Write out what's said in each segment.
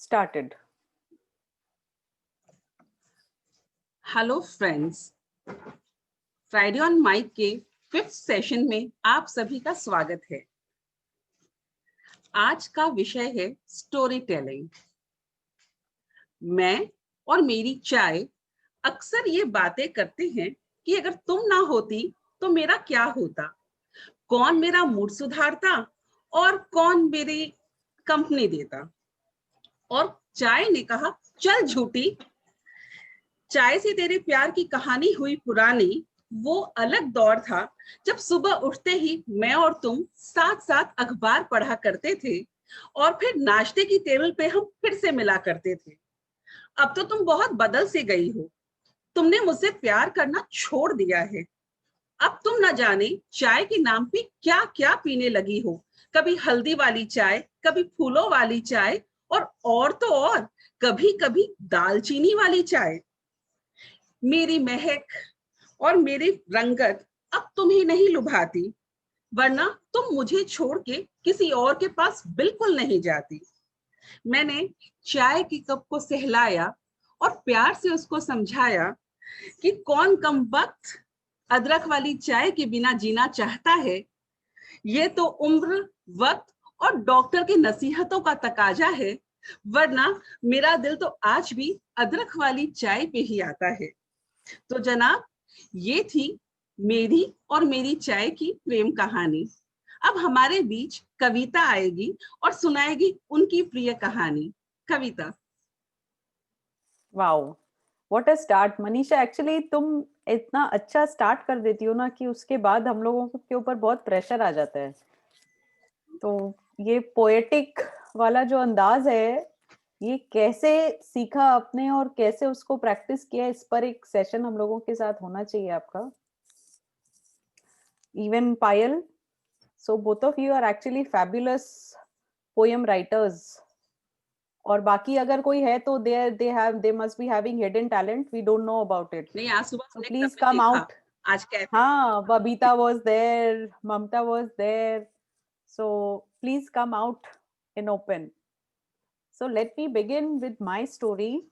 started. Hello friends, Friday on mic के 5th session में आप सभी का स्वागत है। आज का विषय है स्टोरी टेलिंग। मैं और मेरी चाय अक्सर ये बातें करते हैं कि अगर तुम ना होती तो मेरा क्या होता, कौन मेरा मूड सुधारता और कौन मेरी कंपनी देता। और चाय ने कहा, चल झूठी, चाय से तेरे प्यार की कहानी हुई पुरानी। वो अलग दौर था जब सुबह उठते ही मैं और तुम साथ साथ अखबार पढ़ा करते थे और फिर नाश्ते की टेबल पे हम फिर से मिला करते थे। अब तो तुम बहुत बदल से गई हो, तुमने मुझसे प्यार करना छोड़ दिया है। अब तुम न जाने चाय के नाम पे क्या क्या पीने लगी हो, कभी हल्दी वाली चाय, कभी फूलों वाली चाय और तो और कभी कभी दालचीनी वाली चाय। मेरी महक और मेरी रंगत अब तुम्हें नहीं लुभाती, वरना तुम मुझे छोड़ के किसी और के पास बिल्कुल नहीं जाती। मैंने चाय की कप को सहलाया और प्यार से उसको समझाया कि कौन कमबख्त अदरक वाली चाय के बिना जीना चाहता है। ये तो उम्र, वक्त और डॉक्टर की नसीहतों का तकाजा है, वरना मेरा दिल तो आज भी अदरक वाली चाय पे ही आता है। तो जनाब, ये थी मेरी और मेरी चाय की प्रेम कहानी। अब हमारे बीच कविता आएगी और सुनाएगी उनकी प्रिय कहानी। कविता। Wow, what a start Manisha. Actually तुम इतना अच्छा स्टार्ट कर देती हो ना कि उसके बाद हम लोगों के ऊपर बहुत प्रेशर आ जाता है। तो ये पोएटिक वाला जो अंदाज है, ये कैसे सीखा आपने और कैसे उसको प्रैक्टिस किया, इस पर एक सेशन हम लोगों के साथ होना चाहिए आपका। Even Payal, so both of you are actually fabulous poem writers. और बाकी अगर कोई है तो they must be having hidden talent, we don't know about it. नहीं, आज सुबह So मैंने please कविता come देखा, out. आज कैफे में। हाँ, Babita was there, Mamta was there, so please come out in open. So let me begin with my story.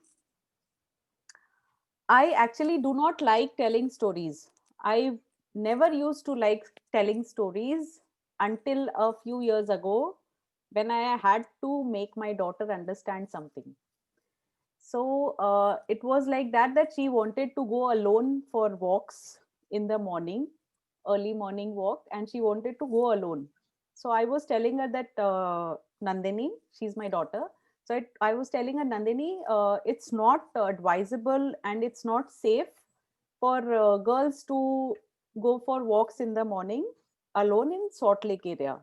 I actually do not like telling stories. I never used to like telling stories until a few years ago when I had to make my daughter understand something. So it was like that she wanted to go alone for walks in the morning, early morning walk, and she wanted to go alone. So I was telling her that Nandini, she's my daughter. So I was telling her, Nandini, it's not advisable and it's not safe for girls to go for walks in the morning alone in Salt Lake area.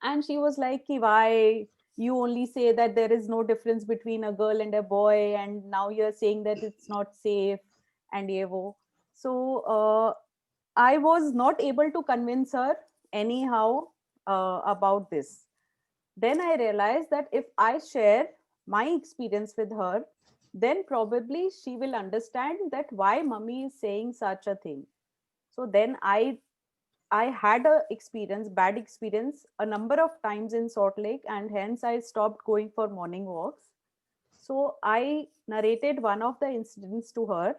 And she was like, "Ki, why you only say that there is no difference between a girl and a boy, and now you're saying that it's not safe and evo." So I was not able to convince her anyhow about this. Then I realized that if I share my experience with her, then probably she will understand that why mummy is saying such a thing. So then I had a experience, bad experience, a number of times in Salt Lake, and hence I stopped going for morning walks. So I narrated one of the incidents to her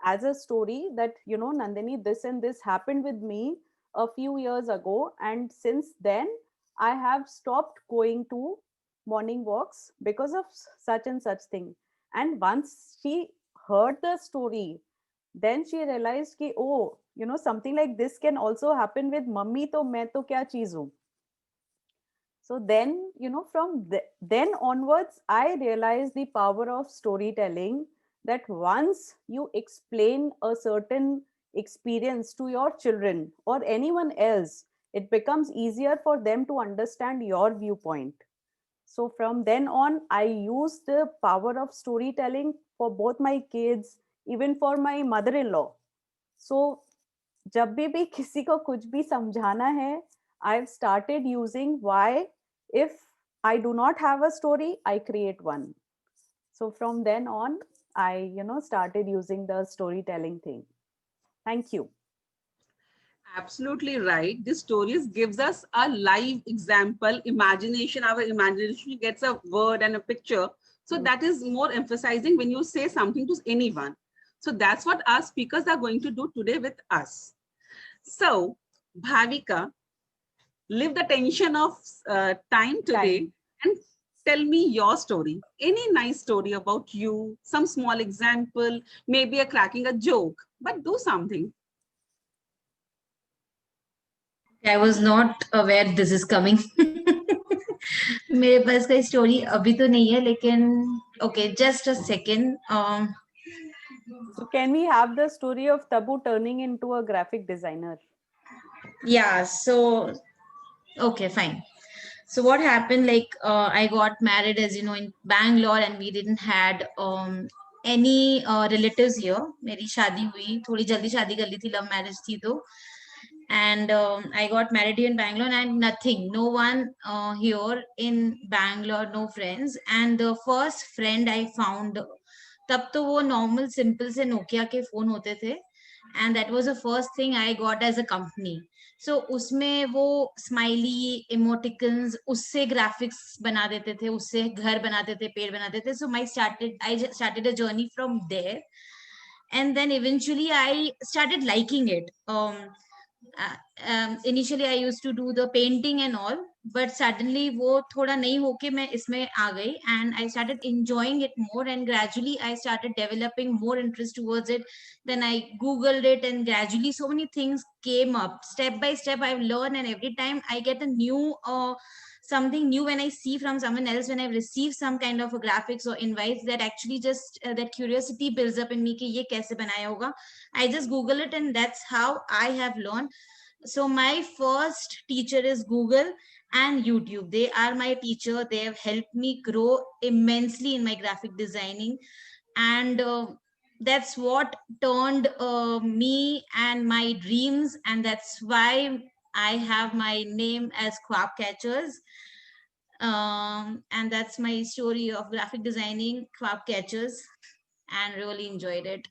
as a story that, Nandini, this and this happened with me a few years ago. And since then, I have stopped going to morning walks because of such and such thing. And once she heard the story, then she realized कि oh, something like this can also happen with mummy, तो मैं तो क्या चीज हूँ. So then, from then onwards, I realized the power of storytelling, that once you explain a certain experience to your children or anyone else, it becomes easier for them to understand your viewpoint. So from then on, I use the power of storytelling for both my kids, even for my mother-in-law. So जब भी किसी को कुछ भी समझाना है, I've started using why, if I do not have a story, I create one. So from then on, I started using the storytelling thing. Thank you. Absolutely right. This stories gives us a live example, imagination. Our imagination gets a word and a picture. So that is more emphasizing when you say something to anyone. So that's what our speakers are going to do today with us. So, Bhavika, leave the tension of time today Time. and tell me your story. Any nice story about you, some small example, maybe a cracking a joke, but do something. I was not aware this is coming. मेरे पास कोई story अभी तो नहीं है लेकिन okay, just a second. So can we have the story of Tabu turning into a graphic designer? Yeah, so okay, fine. So what happened, like I got married, as you know, in Bangalore, and we didn't had any relatives here. मेरी शादी हुई थोड़ी जल्दी शादी कर ली थी, love marriage थी तो, and I got married here in Bangalore, and nothing, no one here in Bangalore, no friends. And the first friend I found, तब तो वो normal simple से Nokia के phone होते थे, and that was the first thing I got as a company. So उसमें वो smiley emoticons उससे ग्राफिक्स बना देते थे, उससे घर बनाते थे, पेड़ बनाते थे. So I started a journey from there, and then eventually I started liking it. Initially I used to do the painting and all, but suddenly वो थोड़ा नहीं होके मैं इसमें आ गई, and I started enjoying it more, and gradually I started developing more interest towards it. Then I googled it, and gradually so many things came up. Step by step I've learned, and every time I get a new something new when I see from someone else, when I've received some kind of a graphics or invites, that actually just that curiosity builds up in me कि ये कैसे बनाया होगा. I just Google it, and that's how I have learned. So my first teacher is Google and YouTube. They are my teacher. They have helped me grow immensely in my graphic designing, and that's what turned me and my dreams, and that's why I have my name as Kwab Catchers. And that's my story of graphic designing Kwab Catchers, and really enjoyed it.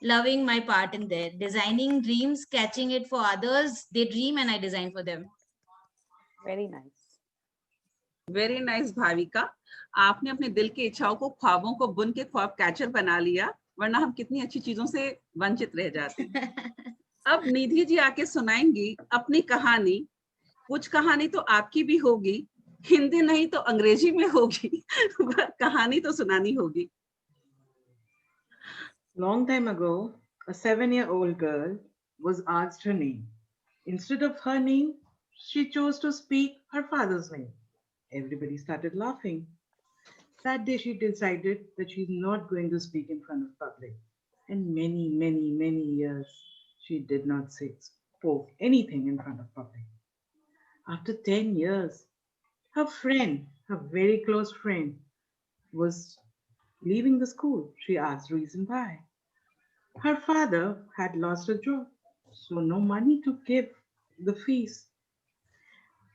Loving my part in there, designing dreams, catching it for others. They dream and I design for them. Very nice. Very nice Bhavika. आपने अपने दिल की इच्छाओं को, ख्वाबों को बुन के ख्वाब कैचर बना लिया, वरना हम कितनी अच्छी चीजों से वंचित रह जाते. अब निधि जी आके सुनाएंगी अपनी कहानी. कुछ कहानी तो आपकी भी होगी, हिंदी नहीं तो अंग्रेजी में होगी, पर कहानी तो सुनानी होगी. Long time ago, a 7-year-old girl was asked her name. Instead of her name, she chose to speak her father's name. Everybody started laughing. That day, she decided that she's not going to speak in front of public. And many, many, many years, she did not spoke anything in front of public. After 10 years, her friend, her very close friend, was leaving the school. She asked reason why. Her father had lost a job, so no money to give the fees.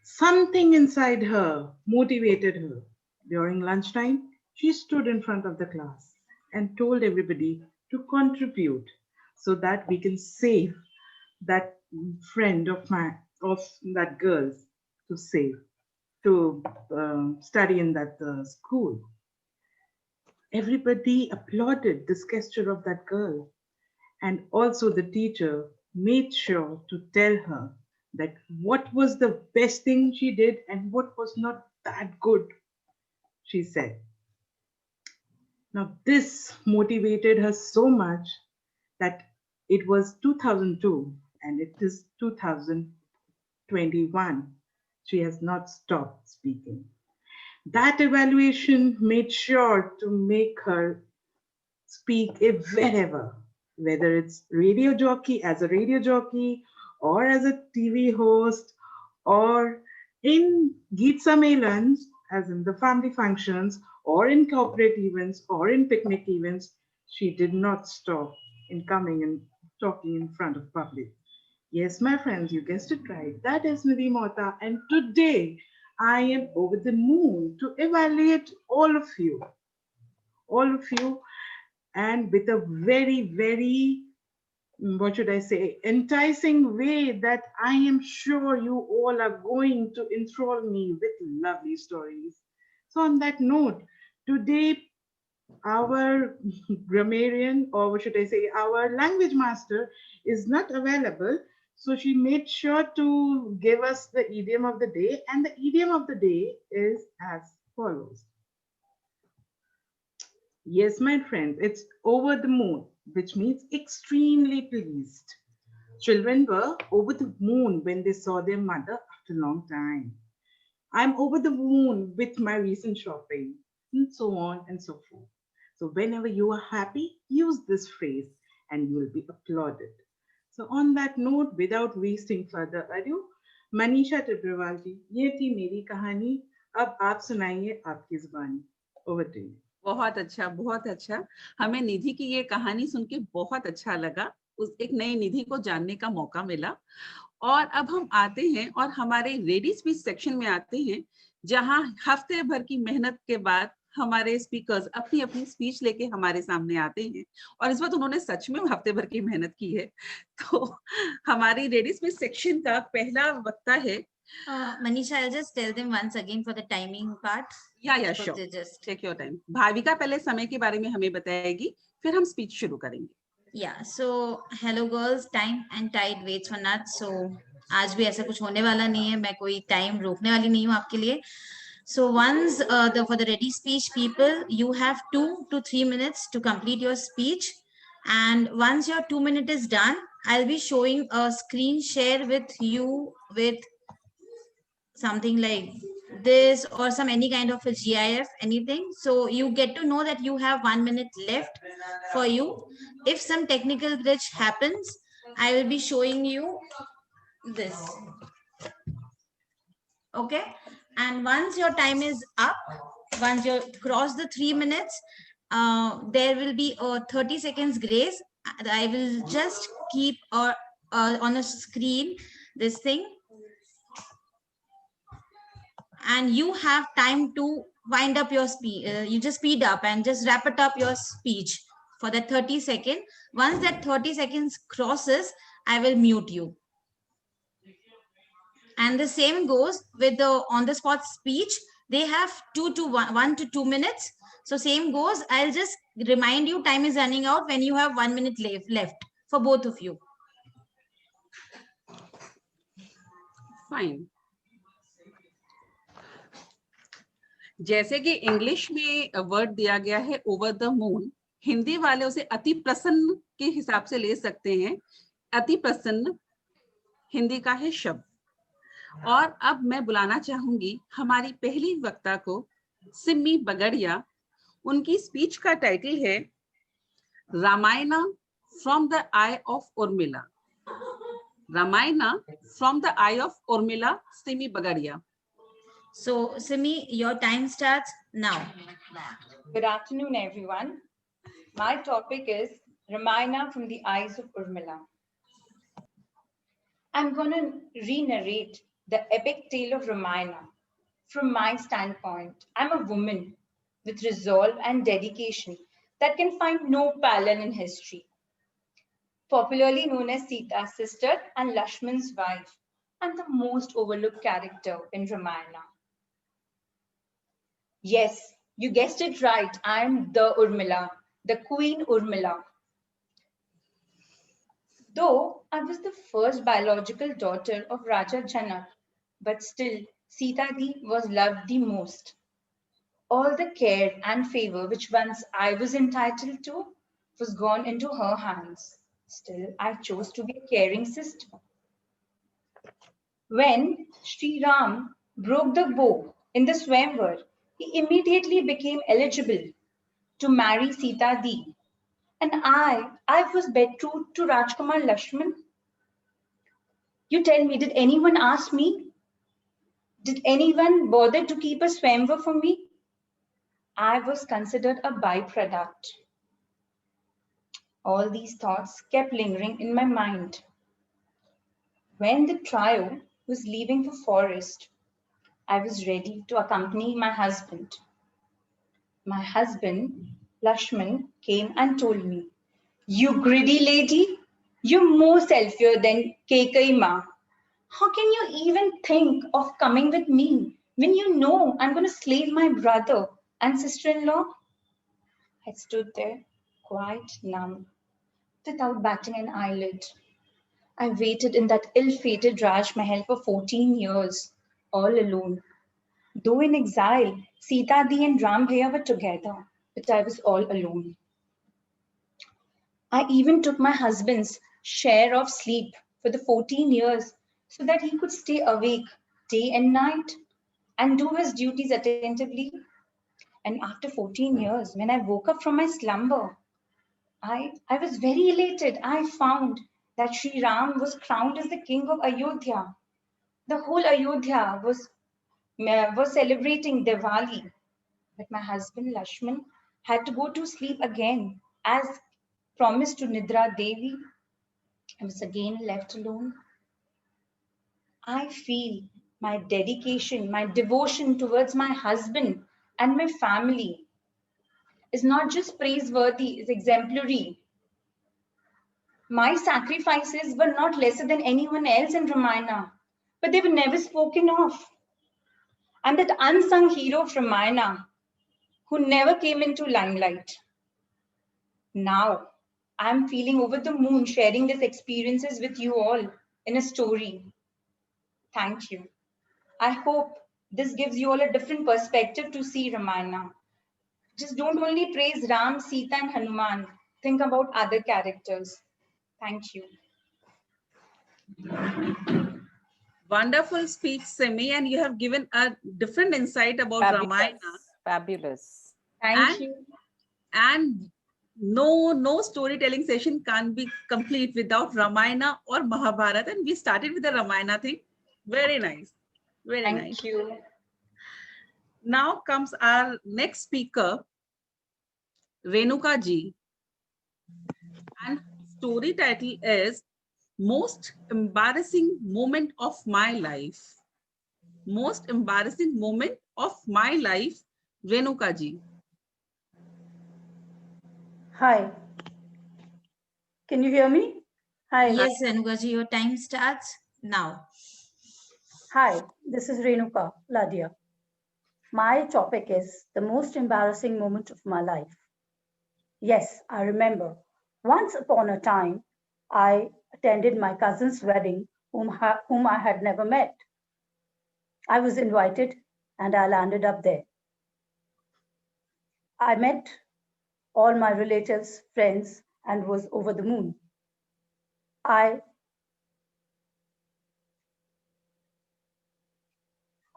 Something inside her motivated her. During lunchtime, she stood in front of the class and told everybody to contribute so that we can save that friend of that girl to save to study in that school. Everybody applauded this gesture of that girl. And also, the teacher made sure to tell her that what was the best thing she did and what was not that good, she said. Now, this motivated her so much that it was 2002 and it is 2021. She has not stopped speaking. That evaluation made sure to make her speak wherever, whether it's radio jockey, as a radio jockey, or as a TV host, or in Geet Sammelans, as in the family functions, or in corporate events, or in picnic events. She did not stop in coming and talking in front of public. Yes, my friends, you guessed it right. That is Nidhi Mohta, and today I am over the moon to evaluate all of you. All of you, and with a very, very what should I say, enticing way that I am sure you all are going to enthrall me with lovely stories. So on that note, today our grammarian, or what should I say, our language master is not available. So she made sure to give us the idiom of the day, and the idiom of the day is as follows. Yes, my friends, it's over the moon, which means extremely pleased. Children were over the moon when they saw their mother after a long time. I'm over the moon with my recent shopping, and so on and so forth. So, whenever you are happy, use this phrase and you will be applauded. So, on that note, without wasting further ado, Manisha Tibrewal ji, ये थी मेरी कहानी. अब आप सुनाइए आपकी जुबानी. Over to you. बहुत अच्छा, बहुत अच्छा. हमें निधि की ये कहानी सुन के बहुत अच्छा लगा. उस एक नई निधि को जानने का मौका मिला. और अब हम आते हैं और हमारे रेडी स्पीच सेक्शन में आते हैं, जहां हफ्ते भर की मेहनत के बाद हमारे स्पीकर्स अपनी अपनी स्पीच लेके हमारे सामने आते हैं. और इस बार उन्होंने सच में हफ्ते भर की मेहनत की है. तो हमारी रेडी स्पीच सेक्शन का पहला वक्ता है. Manisha, I'll just tell them once again for the timing part. या So sure, they just take your time. Bhavika पहले समय के बारे में हमें बताएगी, फिर हम स्पीच शुरू करेंगे. Yeah, so hello girls, time and tide waits for none. So आज भी ऐसा कुछ होने वाला नहीं है, मैं कोई टाइम रोकने वाली नहीं हूँ आपके लिए. So once for the ready speech people, you have 2 to 3 minutes to complete your speech. And once your 2 minutes is done, I'll be showing a screen share with you with something like this or some any kind of a GIF, anything. So you get to know that you have 1 minute left for you. If some technical glitch happens, I will be showing you this. Okay. And once your time is up, once you cross the 3 minutes, there will be a 30 seconds grace. I will just keep on a screen this thing. And you have time to wind up your speech. You just speed up and just wrap it up your speech for that 30 seconds. Once that 30 seconds crosses, I will mute you. And the same goes with the on-the-spot speech. They have 1 to 2 minutes. So same goes. I'll just remind you time is running out when you have 1 minute left for both of you. Fine. जैसे कि English में word दिया गया है over the moon, Hindi वाले उसे अति प्रसन्न के हिसाब से ले सकते हैं. अति प्रसन्न हिंदी का है शब्द. और अब मैं बुलाना चाहूंगी हमारी पहली वक्ता को, सिमी बगड़िया. उनकी स्पीच का टाइटल है Ramayana from the eye of Urmila. Ramayana from the eye of Urmila, Simi Bagaria. So, Simi, your time starts now. Good afternoon, everyone. My topic is Ramayana from the eyes of Urmila. I'm going to re-narrate the epic tale of Ramayana from my standpoint. I'm a woman with resolve and dedication that can find no parallel in history. Popularly known as Sita's sister and Lakshman's wife, and the most overlooked character in Ramayana. Yes, you guessed it right. I'm the Urmila, the Queen Urmila. Though I was the first biological daughter of Raja Janak, but still Sita Di was loved the most. All the care and favor which once I was entitled to was gone into her hands. Still, I chose to be a caring sister. When Sri Ram broke the bow in the Swayamvar, he immediately became eligible to marry Sita Di. And I was betrothed to Rajkumar Lakshman. You tell me, did anyone ask me? Did anyone bother to keep a Swayamvar for me? I was considered a byproduct. All these thoughts kept lingering in my mind. When the trio was leaving for forest, I was ready to accompany my husband. My husband, Lakshman, came and told me, "You greedy lady, You're more selfier than Kekai Ma. How can you even think of coming with me when you know I'm going to slay my brother and sister-in-law? I stood there, quite numb, without batting an eyelid. I waited in that ill-fated Raj Mahal for 14 years, all alone. Though in exile, Sita Di and Ram Bhaiya were together, but I was all alone. I even took my husband's share of sleep for the 14 years so that he could stay awake day and night and do his duties attentively. And after 14 years, when I woke up from my slumber, I was very elated. I found that Sri Ram was crowned as the king of Ayodhya. The whole Ayodhya was celebrating Diwali. But my husband Lashman had to go to sleep again as promised to Nidra Devi. I was again left alone. I feel my dedication, my devotion towards my husband and my family is not just praiseworthy, it's exemplary. My sacrifices were not lesser than anyone else in Ramayana, but they were never spoken of. I'm that unsung hero of Ramayana who never came into limelight. Now, I'm feeling over the moon sharing these experiences with you all in a story. Thank you. I hope this gives you all a different perspective to see Ramayana. Just don't only praise Ram, Sita, and Hanuman. Think about other characters. Thank you. Wonderful speech, Simi, and you have given a different insight about Ramayana. Fabulous. Thank you. And no storytelling session can't be complete without Ramayana or Mahabharata. And we started with the Ramayana thing. Very nice. Very nice. Thank you. Now comes our next speaker, Renuka ji. And story title is Most Embarrassing Moment of My Life. Most embarrassing moment of my life, Renuka ji. Hi. Can you hear me? Hi. Yes, Renuka ji, your time starts now. Hi, this is Renuka Ladia. My topic is the most embarrassing moment of my life. Yes, I remember. Once upon a time, I attended my cousin's wedding, whom I had never met. I was invited and I landed up there. I met all my relatives, friends, and was over the moon. I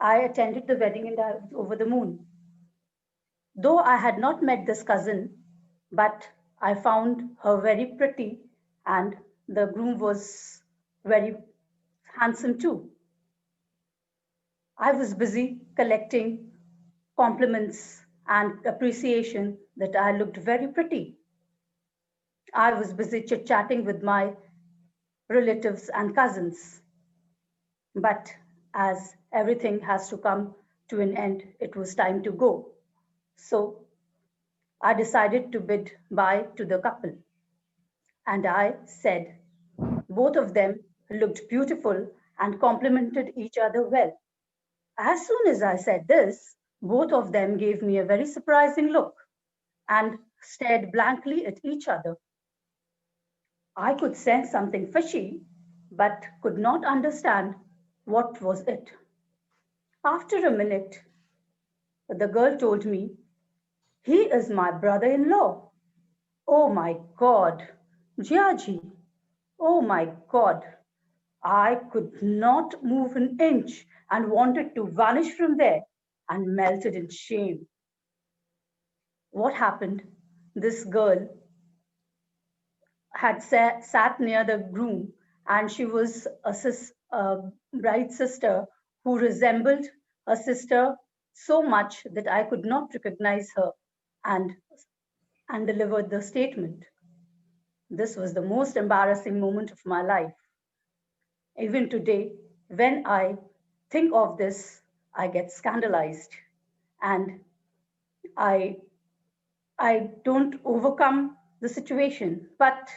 attended the wedding and I was over the moon. Though I had not met this cousin, but I found her very pretty and the groom was very handsome too. I was busy collecting compliments and appreciation that I looked very pretty. I was busy chit-chatting with my relatives and cousins. But as everything has to come to an end, it was time to go. So I decided to bid bye to the couple. And I said, both of them looked beautiful and complimented each other well. As soon as I said this, both of them gave me a very surprising look and stared blankly at each other. I could sense something fishy, but could not understand what was it. After a minute, the girl told me, "He is my brother-in-law." Oh my God, Jiaji. Oh my God. I could not move an inch and wanted to vanish from there and melted in shame. What happened? This girl had sat near the groom and she was a bride sister who resembled her sister so much that I could not recognize her and delivered the statement. This was the most embarrassing moment of my life. Even today, when I think of this, I get scandalized and I don't overcome the situation. But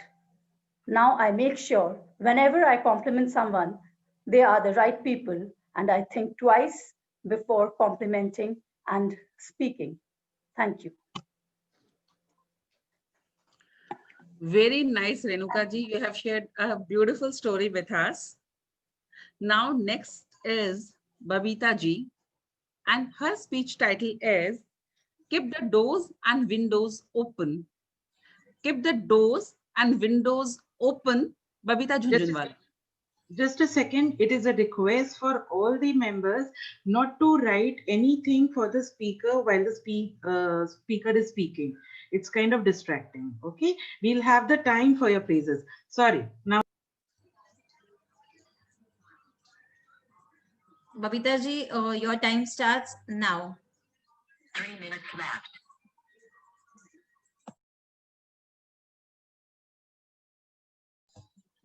Now I make sure whenever I compliment someone, they are the right people, and I think twice before complimenting and speaking. Thank you. Very nice, Renuka ji. You have shared a beautiful story with us. Now, next is Babita ji, and her speech title is Keep the Doors and Windows Open. Keep the doors and windows open, Babita Jhunjhunwala. Just a second. It is a request for all the members not to write anything for the speaker while the speaker is speaking. It's kind of distracting. Okay. We'll have the time for your praises. Sorry. Now. Babita ji, your time starts now. 3 minutes left.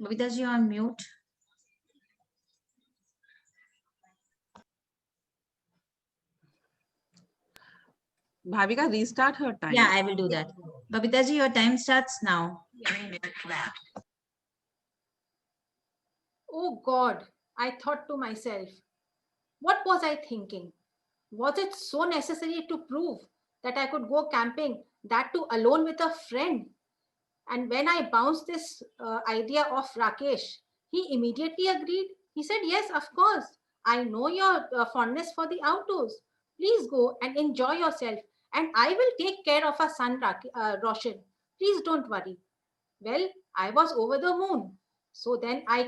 Babita ji, on mute. Bhavika, restart her time. Yeah, I will do that. Babita ji, your time starts now. 3 minutes left. Oh God, I thought to myself, what was I thinking? Was it so necessary to prove that I could go camping, that too alone with a friend? And when I bounced this idea of Rakesh, he immediately agreed. He said, yes, of course. I know your fondness for the outdoors. Please go and enjoy yourself. And I will take care of our son, Roshan. Please don't worry. Well, I was over the moon. So then I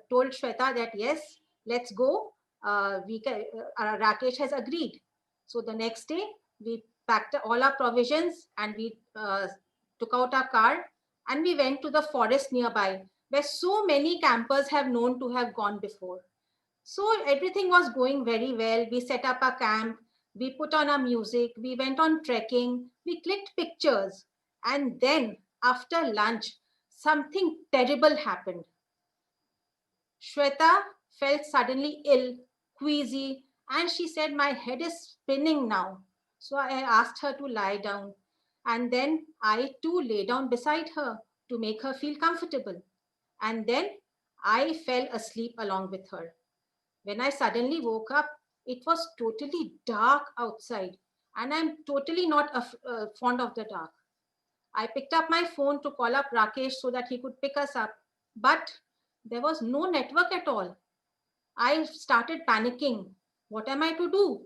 told Shweta that, yes, let's go. Rakesh has agreed. So the next day, we packed all our provisions and we took out our car and we went to the forest nearby where so many campers have known to have gone before. So everything was going very well. We set up a camp, we put on our music, we went on trekking, we clicked pictures. And then after lunch, something terrible happened. Shweta felt suddenly ill, queasy, and she said, my head is spinning now. So I asked her to lie down. And then I too lay down beside her to make her feel comfortable. And then I fell asleep along with her. When I suddenly woke up, it was totally dark outside, and I'm totally not fond of the dark. I picked up my phone to call up Rakesh so that he could pick us up, but there was no network at all. I started panicking. What am I to do?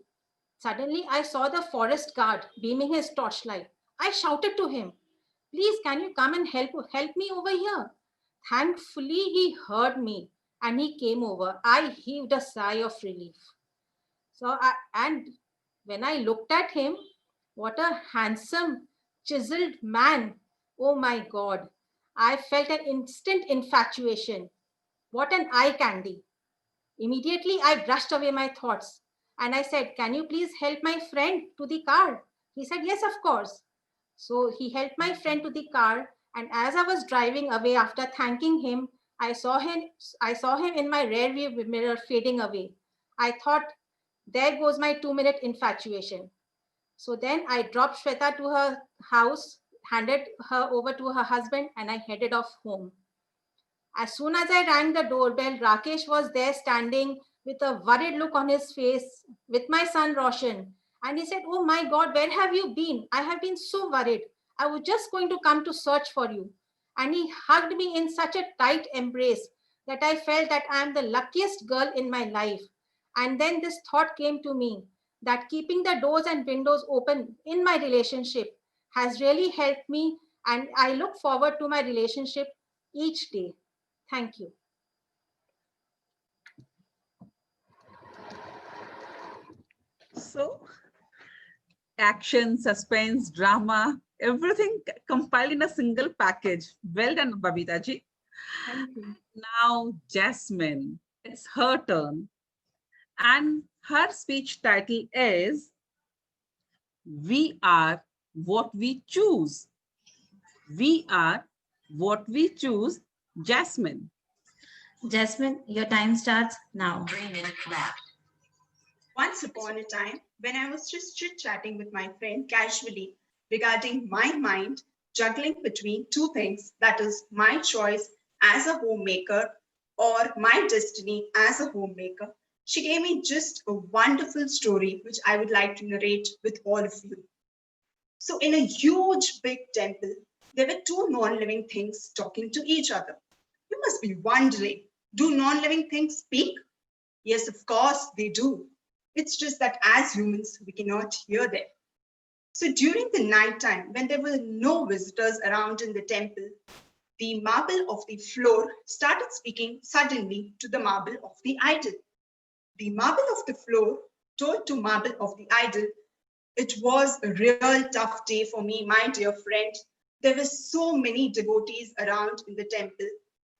Suddenly, I saw the forest guard beaming his torchlight. I shouted to him, please, can you come and help me over here? Thankfully, he heard me and he came over. I heaved a sigh of relief. And when I looked at him, what a handsome, chiseled man. Oh my God. I felt an instant infatuation. What an eye candy. Immediately, I brushed away my thoughts and I said, can you please help my friend to the car? He said, yes, of course. So he helped my friend to the car. And as I was driving away after thanking him, I saw him in my rear view mirror fading away. I thought, there goes my 2-minute infatuation. So then I dropped Shweta to her house, handed her over to her husband, and I headed off home. As soon as I rang the doorbell, Rakesh was there standing with a worried look on his face with my son Roshan. And he said, oh my God, where have you been? I have been so worried. I was just going to come to search for you. And he hugged me in such a tight embrace that I felt that I am the luckiest girl in my life. And then this thought came to me that keeping the doors and windows open in my relationship has really helped me. And I look forward to my relationship each day. Thank you. So, action, suspense, drama, everything compiled in a single package. Well done, Babita ji. Thank you. Now, Jasmine, it's her turn. And her speech title is We Are What We Choose. We are what we choose. Jasmine. Jasmine, your time starts now. 3 minutes left. Once upon a time, when I was just chit-chatting with my friend casually regarding my mind juggling between two things, that is my choice as a homemaker or my destiny as a homemaker, she gave me just a wonderful story which I would like to narrate with all of you. So in a huge big temple, there were two non-living things talking to each other. You must be wondering, do non-living things speak? Yes, of course they do. It's just that as humans, we cannot hear them. So during the night time, when there were no visitors around in the temple, the marble of the floor started speaking suddenly to the marble of the idol. The marble of the floor told to marble of the idol, it was a real tough day for me, my dear friend. There were so many devotees around in the temple.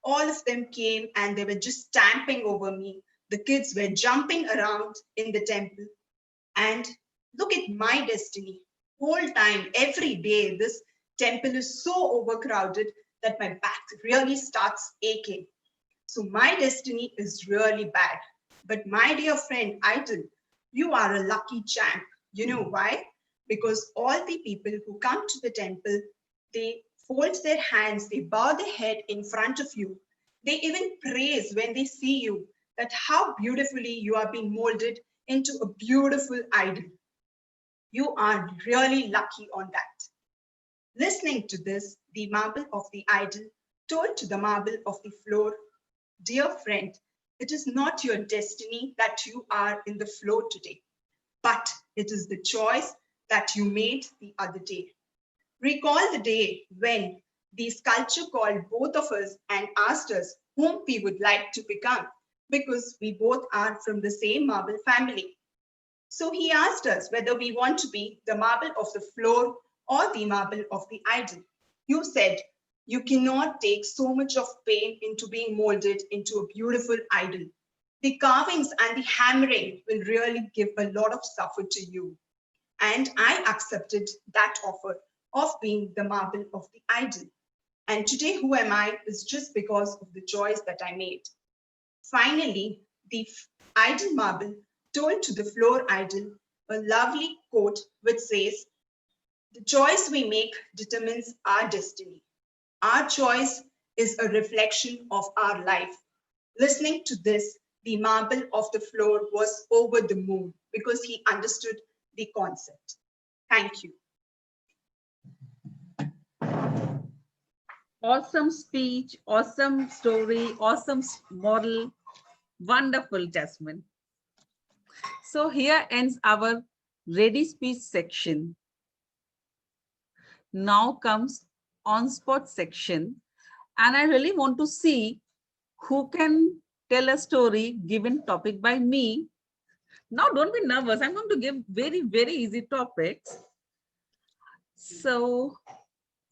All of them came and they were just stamping over me. The kids were jumping around in the temple. And look at my destiny. Whole time, every day, this temple is so overcrowded that my back really starts aching. So my destiny is really bad. But my dear friend, Idol, you are a lucky champ. You know why? Because all the people who come to the temple, they fold their hands, they bow their head in front of you. They even praise when they see you that how beautifully you are being molded into a beautiful idol. You are really lucky on that. Listening to this, the marble of the idol told to the marble of the floor, dear friend, it is not your destiny that you are in the floor today, but it is the choice that you made the other day. Recall the day when the sculpture called both of us and asked us whom we would like to become, because we both are from the same marble family. So he asked us whether we want to be the marble of the floor or the marble of the idol. You said, you cannot take so much of pain into being molded into a beautiful idol. The carvings and the hammering will really give a lot of suffer to you. And I accepted that offer of being the marble of the idol. And today, who am I is just because of the choice that I made. Finally, the idol marble told to the floor idol a lovely quote which says, the choice we make determines our destiny. Our choice is a reflection of our life. Listening to this, the marble of the floor was over the moon because he understood the concept. Thank you. Awesome speech, awesome story, awesome model. Wonderful, Jasmine. So here ends our ready speech section. Now comes on-spot section. And I really want to see who can tell a story given topic by me. Now don't be nervous. I'm going to give very, very easy topics. So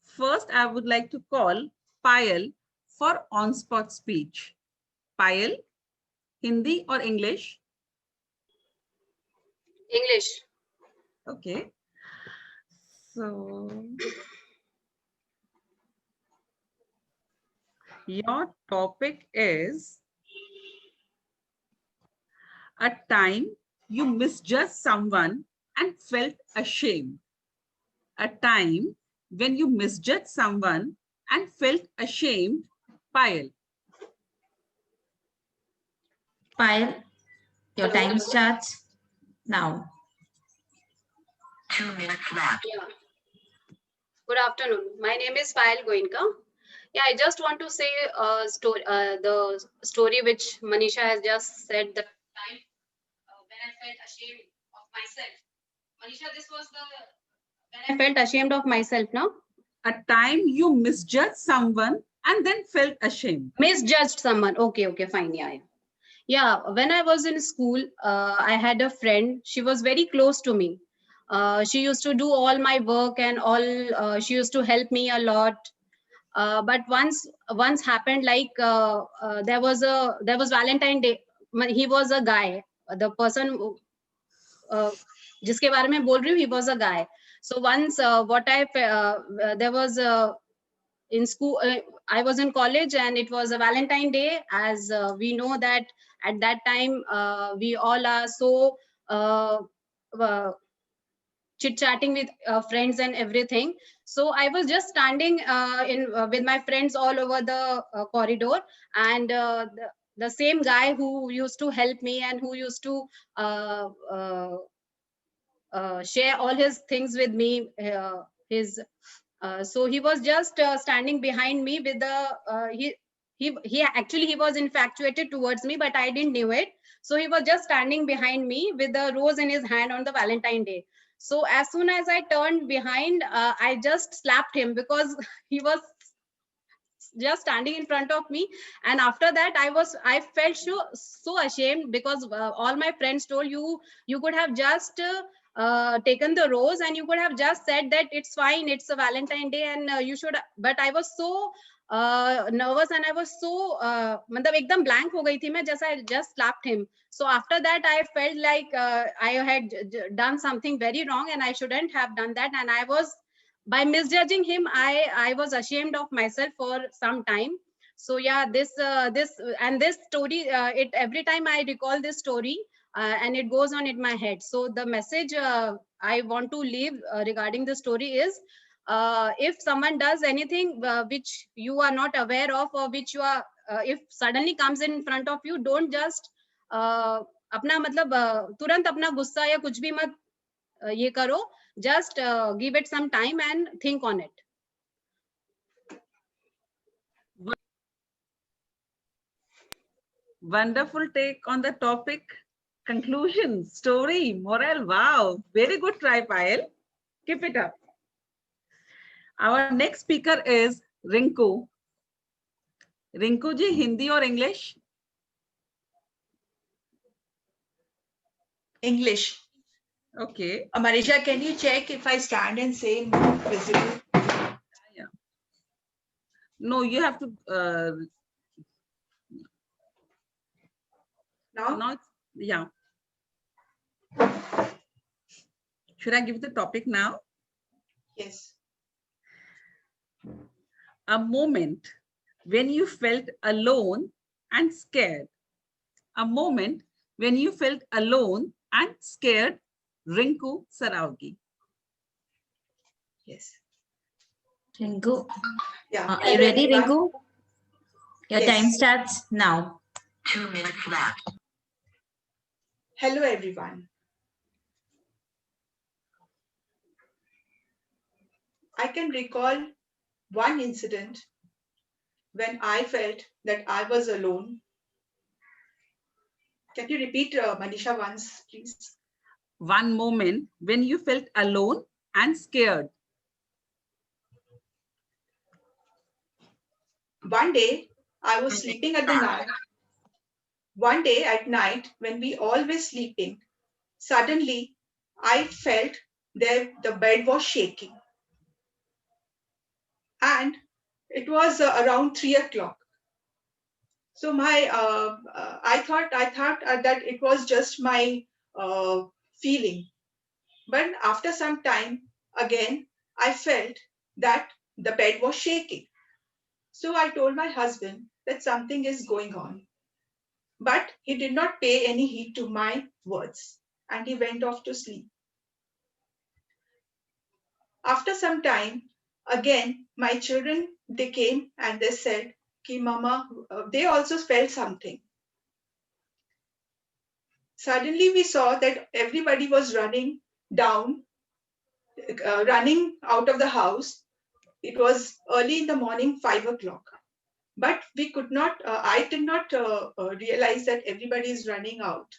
first I would like to call Payal for on-spot speech. Payal, Hindi or English? English. Okay. So your topic is a time you misjudged someone and felt ashamed. A time when you misjudged someone and felt ashamed. Payal. Payal, your time starts now. 2 minutes left. Yeah. Good afternoon. My name is Payal Goenka. Yeah, I just want to say the story which Manisha has just said, the time when I felt ashamed of myself. Manisha, this was the when I felt ashamed of myself, no? A time you misjudged someone and then felt ashamed. Misjudged someone. Okay, fine. Yeah. When I was in school, I had a friend. She was very close to me. She used to do all my work and all. She used to help me a lot. But once happened, like there was Valentine Day. He was a guy. The person जिसके बारे में बोल रही हूँ, he was a guy. So once there was in school, I was in college and it was a Valentine Day. As we know that at that time we all are so chit chatting with friends and everything. So I was just standing with my friends all over the corridor, and the same guy who used to help me and who used to share all his things with me, so he was just standing behind me with the he actually he was infatuated towards me, but I didn't knew it. So he was just standing behind me with the rose in his hand on the Valentine Day. So as soon as I turned behind, I just slapped him because he was just standing in front of me. And after that, I felt so ashamed, because all my friends told you could have just taken the rose, and you could have just said that it's fine, it's a Valentine Day, and you should. But I was so nervous, and I was so मतलब एकदम blank हो गई थी मैं, just I just slapped him. So after that, I felt like I had done something very wrong, and I shouldn't have done that. And I was, by misjudging him, I was ashamed of myself for some time. So yeah, this story, it every time I recall this story, and it goes on in my head. So the message I want to leave regarding the story is, if someone does anything which you are not aware of, or which you are if suddenly comes in front of you, don't just अपना मतलब तुरंत अपना गुस्सा या कुछ भी मत ये करो. Just give it some time and think on it. Wonderful take on the topic. Conclusion, story, moral. Wow, very good try, Payal. Keep it up. Our next speaker is Rinku. Rinku ji, Hindi or English? English. Okay. Manisha, can you check if I stand and say more visible? Yeah. No, you have to. Now? Yeah. Should I give the topic now? Yes. A moment when you felt alone and scared. A moment when you felt alone and scared. Rinku Saraogi. Yes. Rinku, Yeah. are you ready, Rinku? Your Yes. time starts now. 2 minutes left. Hello, everyone. I can recall one incident when I felt that I was alone. Can you repeat, Manisha, once, please? One moment when you felt alone and scared. One day, I was sleeping at the night. One day at night, when we all were sleeping, suddenly I felt that the bed was shaking. And it was around 3 o'clock. So I thought that it was just my feeling. But after some time, again, I felt that the bed was shaking. So I told my husband that something is going on. But he did not pay any heed to my words, and he went off to sleep. After some time, again, my children, they came and they said, Ki Mama, they also felt something. Suddenly we saw that everybody was running down, running out of the house. It was early in the morning, 5 o'clock. But we could not, I did not realize that everybody is running out.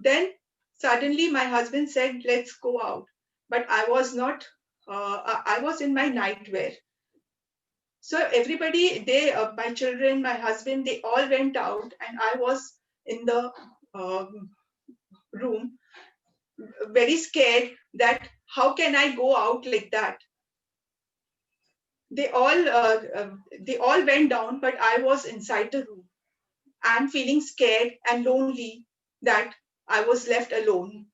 Then suddenly my husband said, let's go out. But I was not, I was in my nightwear. So everybody, my children, my husband, they all went out, and I was in the room, very scared that how can I go out like that? They all went down, but I was inside the room and feeling scared and lonely that I was left alone.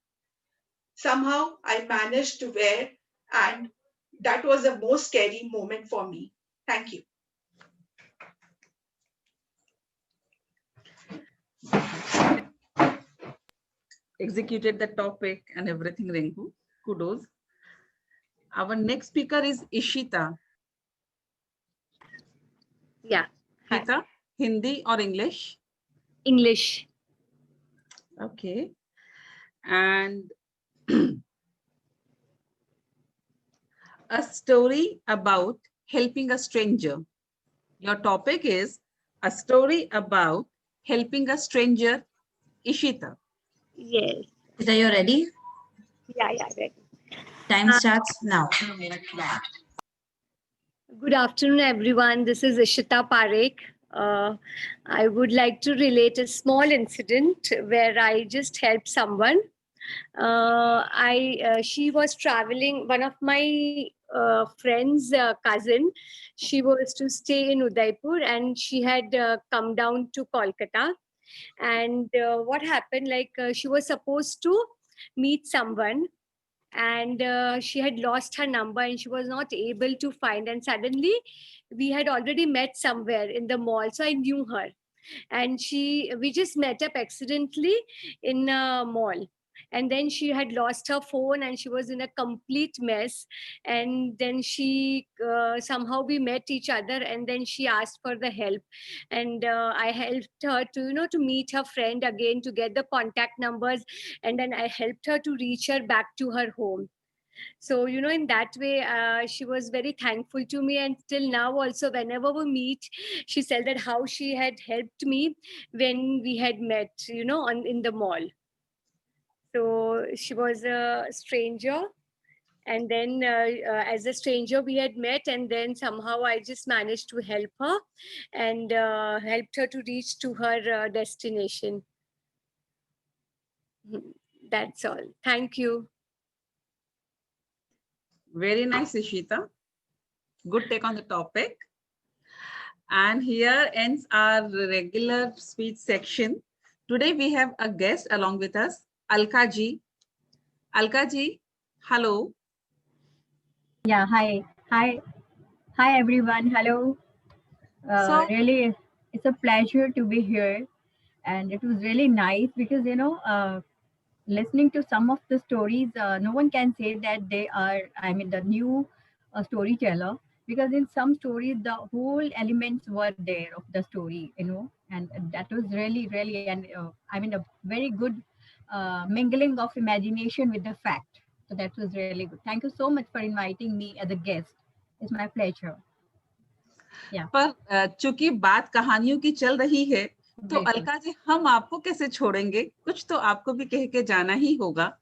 Somehow I managed to wear, and that was the most scary moment for me. Thank you. Executed the topic and everything, Rinku. Kudos. Our next speaker is Ishita. Yeah. Hi. Ishita, Hindi or English? English. Okay. And a story about helping a stranger. Your topic is a story about helping a stranger. Ishita. Yes. Are you ready? Yeah, ready. Time starts now. 2 minutes left. Good afternoon, everyone. This is Ishita Parekh. I would like to relate a small incident where I just helped someone. She was traveling. One of my friend's cousin. She was to stay in Udaipur, and she had come down to Kolkata. And what happened? She was supposed to meet someone, and she had lost her number and she was not able to find, and suddenly we had already met somewhere in the mall, so I knew her, and we just met up accidentally in a mall, and then she had lost her phone and she was in a complete mess, and then she somehow we met each other, and then she asked for the help, and I helped her to to meet her friend again, to get the contact numbers, and then I helped her to reach her back to her home. So in that way, she was very thankful to me, and till now also whenever we meet, she said that how she had helped me when we had met in the mall. So she was a stranger, and then as a stranger we had met, and then somehow I just managed to help her and helped her to reach to her destination. That's all. Thank you. Very nice, Ishita. Good take on the topic. And here ends our regular speech section. Today we have a guest along with us, Alka ji. Alka ji, hello. Yeah, hi everyone. Hello. Really, it's a pleasure to be here, and it was really nice because listening to some of the stories, no one can say that they are, the new storyteller, because in some stories the whole elements were there of the story, and that was really, really, and a very good mingling of imagination with the fact. So that was really good. Thank you so much for inviting me as a guest. It's my pleasure. Yeah. पर चूंकि बात कहानियों की चल रही है, तो अलका जी हम आपको कैसे छोड़ेंगे, कुछ तो आपको भी कह के जाना ही होगा.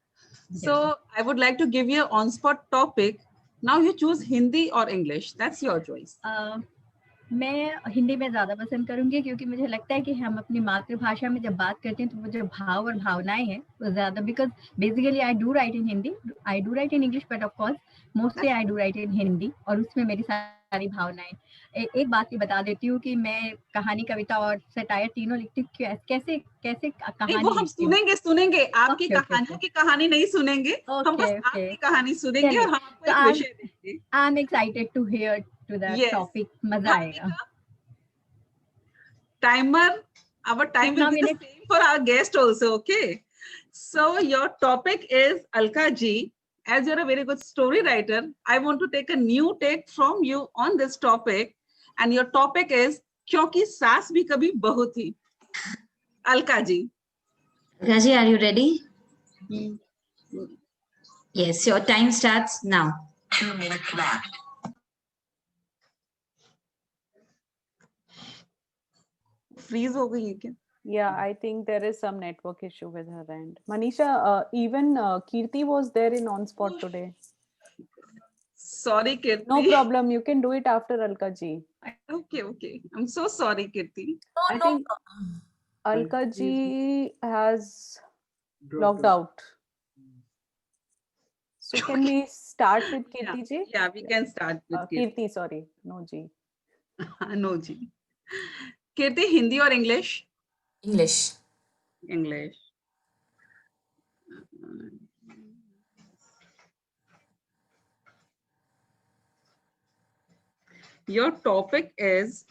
So I would like to give you an on-spot topic. Now you choose Hindi or English. That's your choice. मैं हिंदी में ज़्यादा पसंद करूंगी, क्योंकि मुझे लगता है कि हम अपनी मातृभाषा में जब बात करते हैं तो वो जो भाव और भावनाएं हैं वो ज़्यादा, because basically I do write in Hindi, I do write in English, but of course mostly I do write in Hindi, और उसमें मेरी सारी भावनाएं. एक बात ये बता देती हूँ कि मैं कहानी, कविता और सटायर तीनों लिखती हूँ. कैसे कैसे कहानी वो हम सुनेंगे आपकी कहानियों की कहानी नहीं सुनेंगे, हम बस आपकी कहानी सुनेंगे और हम आपको एक विषय देंगे. I am excited to hear to the topic. मजा आएगा. Timer, our time will be the same for our guest also. Okay, so your topic is, Alka ji, as you're a very good story writer, I want to take a new take from you on this topic, and your topic is क्योंकि सास भी कभी बहू थी. Alka ji. Alka ji, are you ready? Yes, your time starts now. 2 minutes left. Freeze हो गई है क्या? Yeah, I think there is some network issue with her end. Manisha, even Kirti was there in on spot today. Sorry, Kirti. No problem. You can do it after Alka ji. Okay. I'm so sorry, Kirti. I think Alka ji has logged out. So can we start with Kirti ji? Yeah, we can start with Kirti. Sorry, no ji. No ji. Kirti, Hindi or English? English. English. Your topic is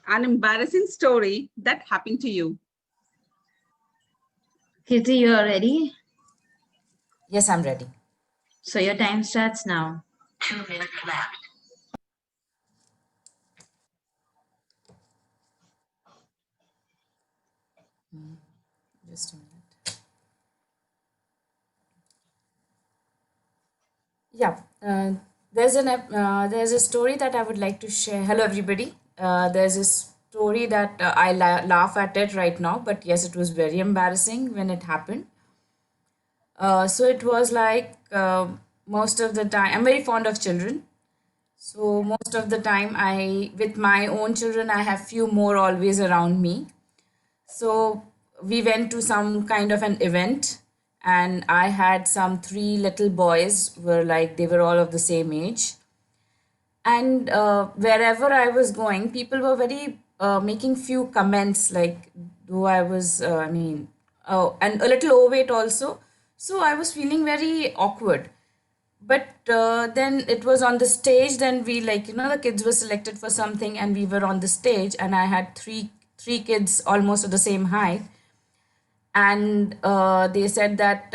an embarrassing story that happened to you. Kirti, you are ready? Yes, I'm ready. So your time starts now. 2 minutes left. Just a minute. Yeah, there's a story that I would like to share. Hello, everybody. There's a story that I laugh at it right now, but yes, it was very embarrassing when it happened. So it was like most of the time, I'm very fond of children. So most of the time, with my own children, I have few more always around me. So we went to some kind of an event, and I had some three little boys, they were all of the same age. And wherever I was going, people were very making few comments, like though I was, oh, and a little overweight also. So I was feeling very awkward. But then it was on the stage. Then we, the kids were selected for something, and we were on the stage, and I had three kids almost at the same height. And they said that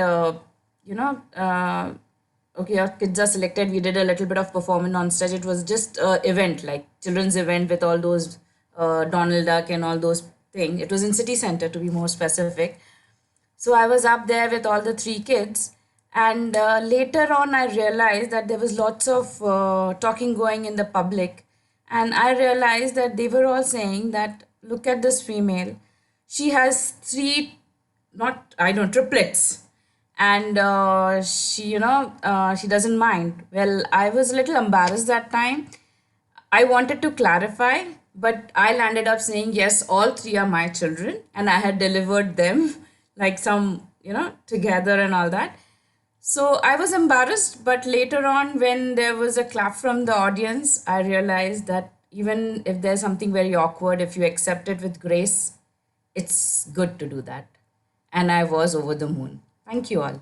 okay, your kids are selected. We did a little bit of performance on stage. It was just a event, like children's event with all those Donald Duck and all those things. It was in city center, to be more specific. So I was up there with all the three kids, and later on I realized that there was lots of talking going in the public, and I realized that they were all saying that, look at this female, she has triplets, and she doesn't mind. Well, I was a little embarrassed that time. I wanted to clarify, but I landed up saying, yes, all three are my children, and I had delivered them like some, together and all that. So I was embarrassed, but later on, when there was a clap from the audience, I realized that even if there's something very awkward, if you accept it with grace, it's good to do that. And I was over the moon. Thank you all.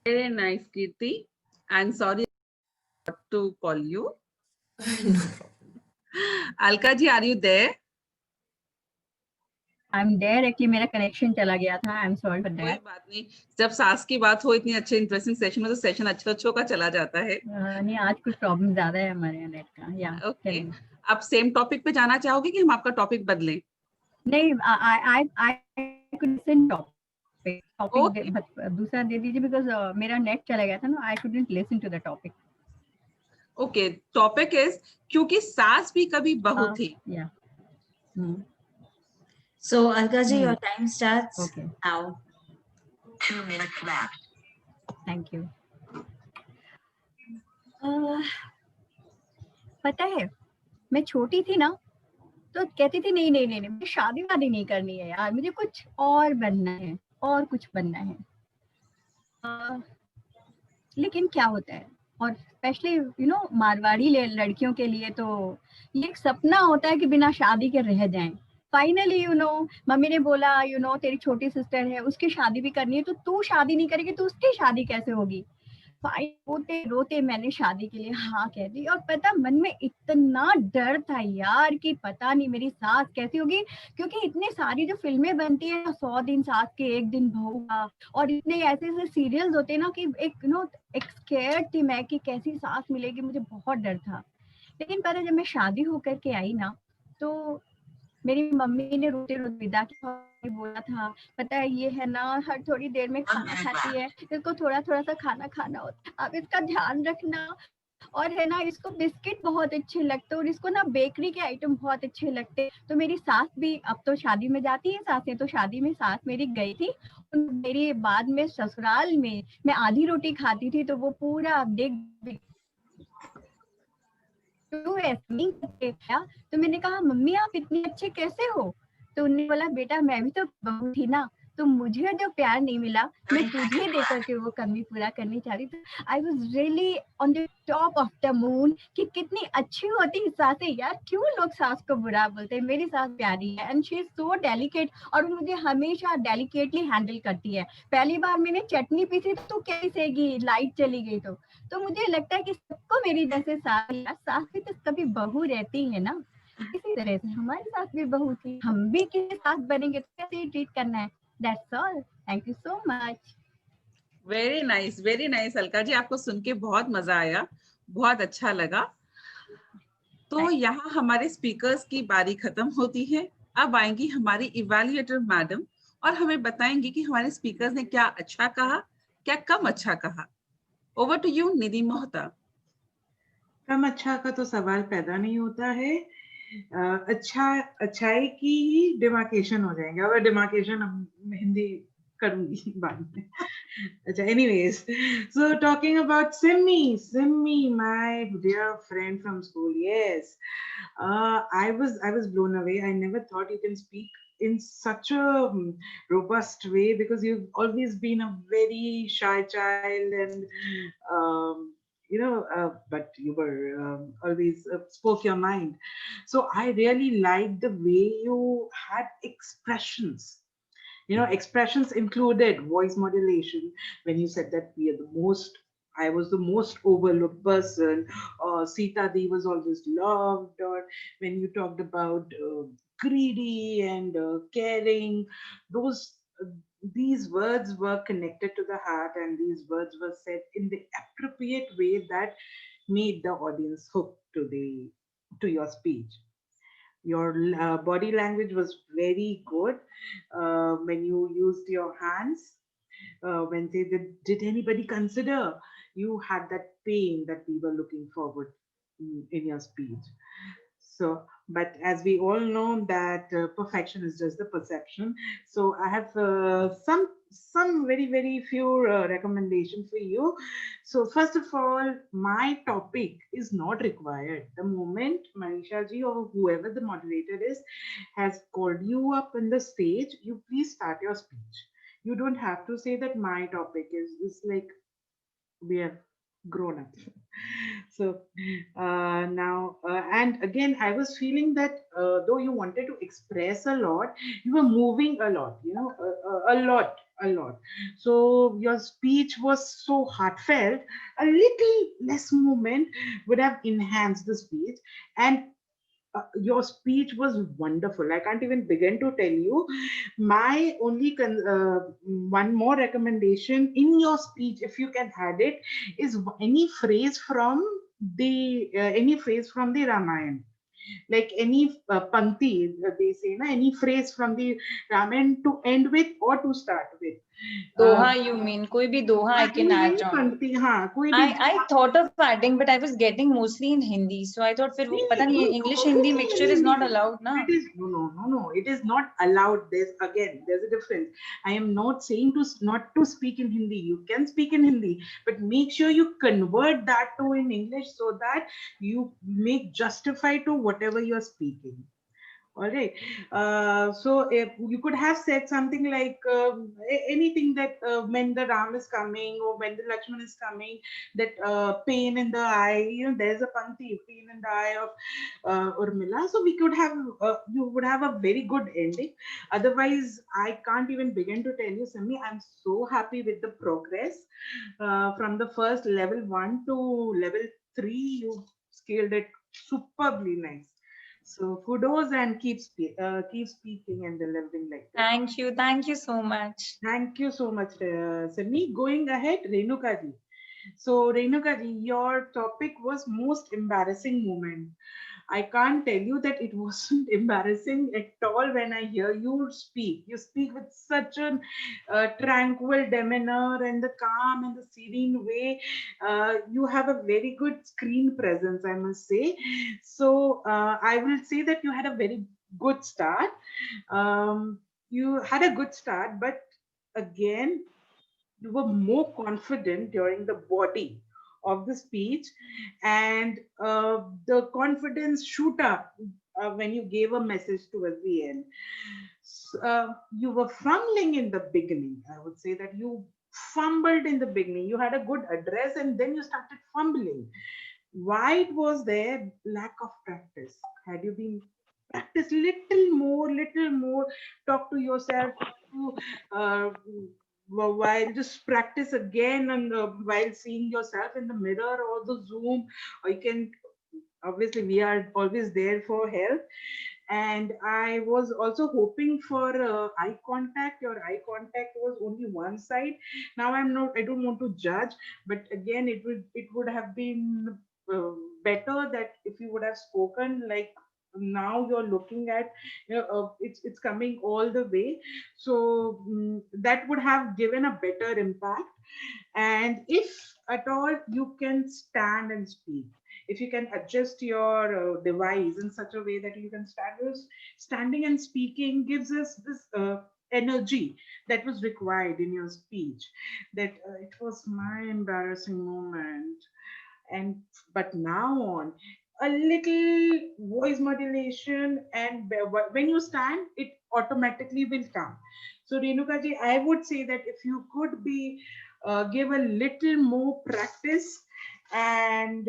Very nice, Kirti. And sorry to call you. No problem. Alka ji, are you there? I'm there. Actually, मेरा connection चला गया था. I'm sorry for कोई that. बात नहीं. जब सास की बात हो इतनी अच्छे इंटरेस्टिंग सेशन में, तो सेशन अच्छों का चला जाता है. नहीं, आज कुछ प्रॉब्लम ज्यादा है हमारे यहाँ नेट का. या ओके, आप सेम टॉपिक पे जाना चाहोगे कि हम आपका टॉपिक बदलें? नहीं, I could listen टॉपिक दूसरा दे दीजिए, because मेरा नेट चला गया था ना. I couldn't listen to the topic. Okay, topic is क्योंकि सास भी कभी बहू थी. या So Alka ji, your time starts now. 2 minutes left. Thank you. पता है, मैं छोटी थी ना, तो कहती थी नहीं नहीं नहीं नहीं, मुझे शादी वादी नहीं करनी है यार, मुझे कुछ और बनना है, और कुछ बनना है. लेकिन क्या होता है, और स्पेशली मारवाड़ी लड़कियों के लिए तो ये एक सपना होता है कि बिना शादी के रह जाएं. फाइनली मम्मी ने बोला तेरी छोटी सिस्टर है, उसकी शादी भी करनी है, तो तू शादी नहीं करेगी तो उसकी शादी कैसे होगी. रोते रोते मैंने शादी के लिए हाँ कह दी. और पता, मन में इतना डर था यार कि पता नहीं मेरी सास कैसी होगी, क्योंकि इतनी सारी जो फिल्में बनती है 100 दिन सास के 1 दिन बहू का, और इतने ऐसे ऐसे सीरियल्स होते हैं ना कि एक स्केर्ड थी मैं कि कैसी सास मिलेगी. मुझे बहुत डर था. लेकिन पता, जब मैं शादी होकर के आई ना, तो मेरी मम्मी ने रोते रोते विदा की, बोला था पता है ये है ना, हर थोड़ी देर में खाना खाती है, इसको थोड़ा थोड़ा सा खाना खाना होता है, अब इसका ध्यान रखना. और है ना, इसको बिस्किट बहुत अच्छे लगते, और इसको ना बेकरी के आइटम बहुत अच्छे लगते. तो मेरी सास भी अब तो शादी में जाती है सासें, तो शादी में सास मेरी गई थी. मेरी बाद में ससुराल में मैं आधी रोटी खाती थी, तो वो पूरा देख तो ऐसे नहीं करते क्या. तो मैंने कहा मम्मी आप इतने अच्छे कैसे हो. तो उन्होंने बोला बेटा मैं भी तो बहू थी ना, तो मुझे जो प्यार नहीं मिला मैं तुझे दे करके वो कमी पूरा करनी चाह रही थी. I was really on the top of the moon कि कितनी अच्छी होती सासें यार. क्यों लोग सास को बुरा बोलते हैं. मेरी सास प्यारी है, and she is so delicate, और मुझे हमेशा डेलिकेटली हैंडल करती है. पहली बार मैंने चटनी पीसी तो कैसे सेगी, लाइट चली गई तो मुझे लगता है कि सबको मेरी जैसे सास भी तो कभी बहू रहती है ना. इसी तरह से हमारी सास भी बहू थी, हम भी किसी सास बनेंगे तो कैसे ट्रीट करना है. That's all. Thank you so much. Very nice Alka ji, आपको सुन के बहुत मजा आया, बहुत अच्छा लगा। तो यहाँ हमारे स्पीकर्स की बारी खत्म होती है। अब आएंगी हमारी इवैल्यूएटर मैडम और हमें बताएंगी कि हमारे स्पीकर्स ने क्या अच्छा कहा, क्या कम अच्छा कहा। ओवर टू यू निधि मोहता। कम अच्छा का तो सवाल पैदा नहीं होता है। अच्छा अच्छाई की ही डिमार्केशन हो जाएंगे, और डिमार्केशन हिंदी करूंगी बाद में। अच्छा, anyways, so talking about Simmi, my dear friend from school. Yes, I was blown away. I never thought you can speak in such a robust way, because you've always been a very shy child, and but you were always spoke your mind. So I really liked the way you had expressions. Expressions included voice modulation. When you said that I was the most overlooked person, or Sita Devi was always loved, or when you talked about greedy and caring, those these words were connected to the heart, and these words were said in the appropriate way that made the audience hooked to your speech. Your body language was very good when you used your hands. When they did anybody consider, you had that pain that we were looking forward in your speech. So, but as we all know that perfection is just the perception. So I have some very few recommendation for you. So first of all, my topic is not required. The moment Manisha ji or whoever the moderator is has called you up on the stage, you please start your speech. You don't have to say that my topic is like we have grown up. So now and again, I was feeling that though you wanted to express a lot, you were moving a lot, a lot. So your speech was so heartfelt. A little less movement would have enhanced the speech. And your speech was wonderful. I can't even begin to tell you. My only one more recommendation in your speech, if you can add it, is any phrase from the Ramayana. Like any panti, they say, na, any phrase from the Ramayana to end with or to start with. Doha, you mean? Koi bhi doha I can add on. पंक्ति, हाँ, कोई भी I thought of adding, but I was getting mostly in Hindi. So I thought, फिर वो पता नहीं English Hindi mixture is not allowed, na? It is no. It is not allowed. There's a difference. I am not saying not to speak in Hindi. You can speak in Hindi, but make sure you convert that to in English so that you make justify to whatever you are speaking. All right. So if you could have said something like anything that when the Ram is coming or when the Lakshman is coming, that pain in the eye, there's a panti, pain in the eye of Urmila. So we could have, you would have a very good ending. Otherwise, I can't even begin to tell you, Simi, I'm so happy with the progress from the first level 1 to level 3. You scaled it superbly nice. So kudos and keep speaking and delivering like that. Thank you so much. Thank you so much, Simi. Going ahead, Renuka ji. So Renuka ji, your topic was most embarrassing moment. I can't tell you that it wasn't embarrassing at all when I hear you speak. You speak with such a tranquil demeanor and the calm and the serene way. You have a very good screen presence, I must say. So I will say that you had a very good start. You had a good start, but again, you were more confident during the body of the speech, and the confidence shoot up when you gave a message towards the end. You were fumbling in the beginning. I would say that you fumbled in the beginning. You had a good address and then you started fumbling. Why it was there? Lack of practice. Had you been practice little more, talk to yourself, while just practice again, and while seeing yourself in the mirror or the Zoom, or you can, obviously we are always there for help. and I was also hoping for eye contact. Your eye contact was only one side. Now I don't want to judge, but again, it would have been uh, better that if you would have spoken like now you're looking at, it's coming all the way. So that would have given a better impact. And if at all you can stand and speak, if you can adjust your device in such a way that you can stand, because standing and speaking gives us this energy that was required in your speech. That it was my embarrassing moment, and but now on a little voice modulation, and when you stand it automatically will come. So Renuka ji, I would say that if you could be give a little more practice and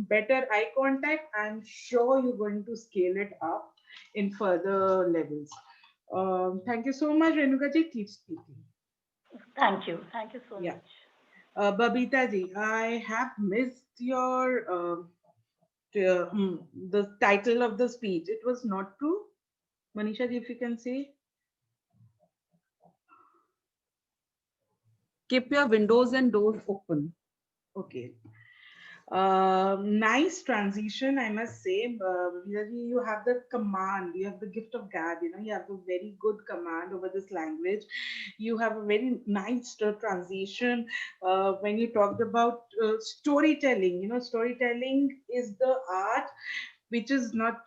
better eye contact, I'm sure you're going to scale it up in further levels. Thank you so much, Renuka ji. Keep speaking. Thank you. Thank you so Yeah. much. Babita ji, I have missed your the title of the speech. It was not true. Manisha ji, if you can say. Keep your windows and doors open. Okay. Nice transition, I must say. Babita ji, you have the command, you have the gift of gab, you have a very good command over this language. You have a very nice transition when you talked about storytelling. Storytelling is the art which is not,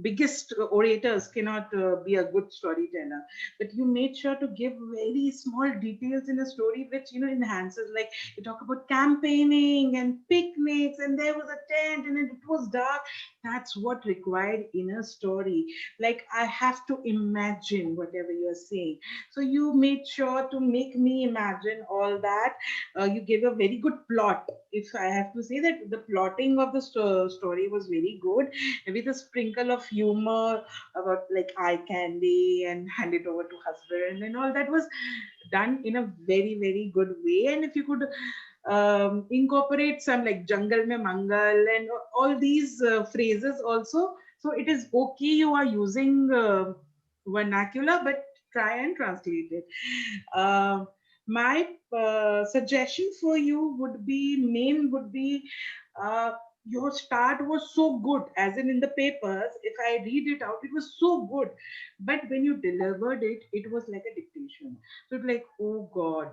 biggest orators cannot be a good storyteller, but you made sure to give very small details in a story which enhances. Like you talk about campaigning and picnics, and there was a tent and it was dark. That's what required in a story. Like I have to imagine whatever you're saying, so you made sure to make me imagine all that. You gave a very good plot. If I have to say that the plotting of the story was very good, with a sprinkle of humor about like eye candy and hand it over to husband and all, that was done in a very, very good way. And if you could incorporate some like jungle mein mangal and all these phrases also, so it is okay, you are using vernacular, but try and translate it. My suggestion for you would be uh, your start was so good, as in the papers. If I read it out, it was so good, but when you delivered it, it was like a dictation. So it's like, oh God,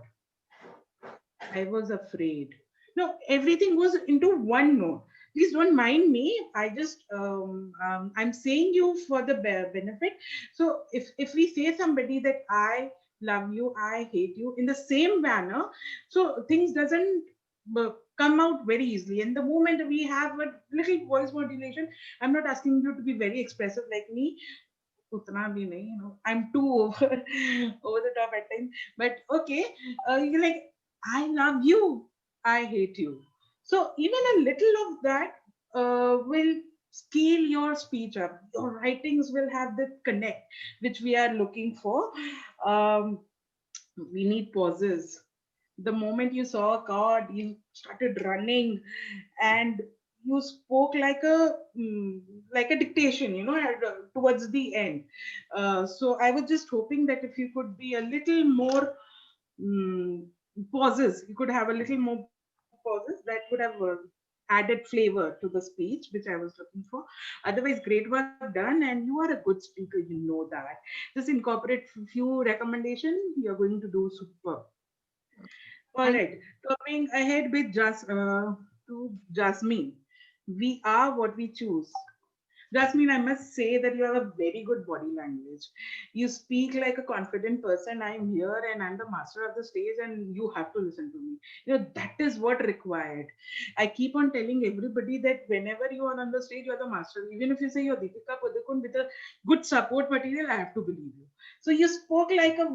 I was afraid. No, everything was into one note. Please don't mind me. I just I'm saying you for the benefit. So if we say somebody that I love you, I hate you in the same manner, so things doesn't come out very easily. And the moment we have a little voice modulation, I'm not asking you to be very expressive like me. Utna bhi nahi, I'm too over the top at times. But okay, you're like, I love you, I hate you. So even a little of that will scale your speech up. Your writings will have the connect which we are looking for. Um, we need pauses. The moment you saw a card, you started running, and you spoke like a dictation, towards the end. So I was just hoping that if you could be a little more mm, pauses, you could have a little more pauses that would have added flavor to the speech which I was looking for. Otherwise, great work done, and you are a good speaker, that. Just incorporate few recommendations, you're going to do super. All right, coming ahead with to Jasmine. We are what we choose. Jasmine, I must say that you have a very good body language. You speak like a confident person. I'm here and I'm the master of the stage, and you have to listen to me. That is what required. I keep on telling everybody that whenever you are on the stage, you're the master. Even if you say you're Deepika Padukone with a good support material, I have to believe you. So you spoke like a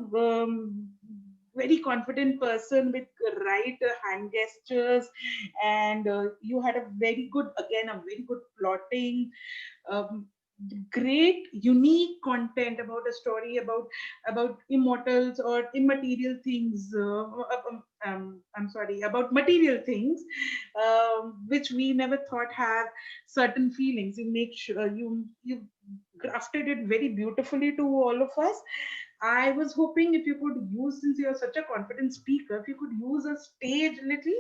very confident person with right hand gestures, and you had a very good, again, a very good plotting, um, great unique content about a story about immortals or immaterial things, I'm sorry, about material things, which we never thought have certain feelings. You make sure you crafted it very beautifully to all of us. I was hoping if you could use, since you're such a confident speaker, if you could use a stage little,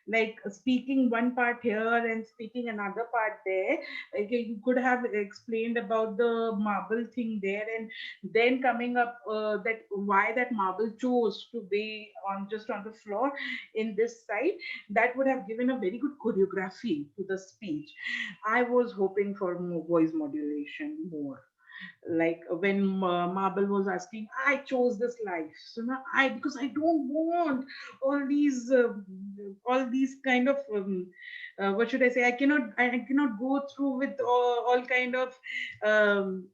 like speaking one part here and speaking another part there. Like you could have explained about the marble thing there, and then coming up that why that marble chose to be on just on the floor in this side. That would have given a very good choreography to the speech. I was hoping for more voice modulation, more like when Marble was asking, I chose this life. So now because I don't want all these kind of what should I say, I cannot go through with all kind of um,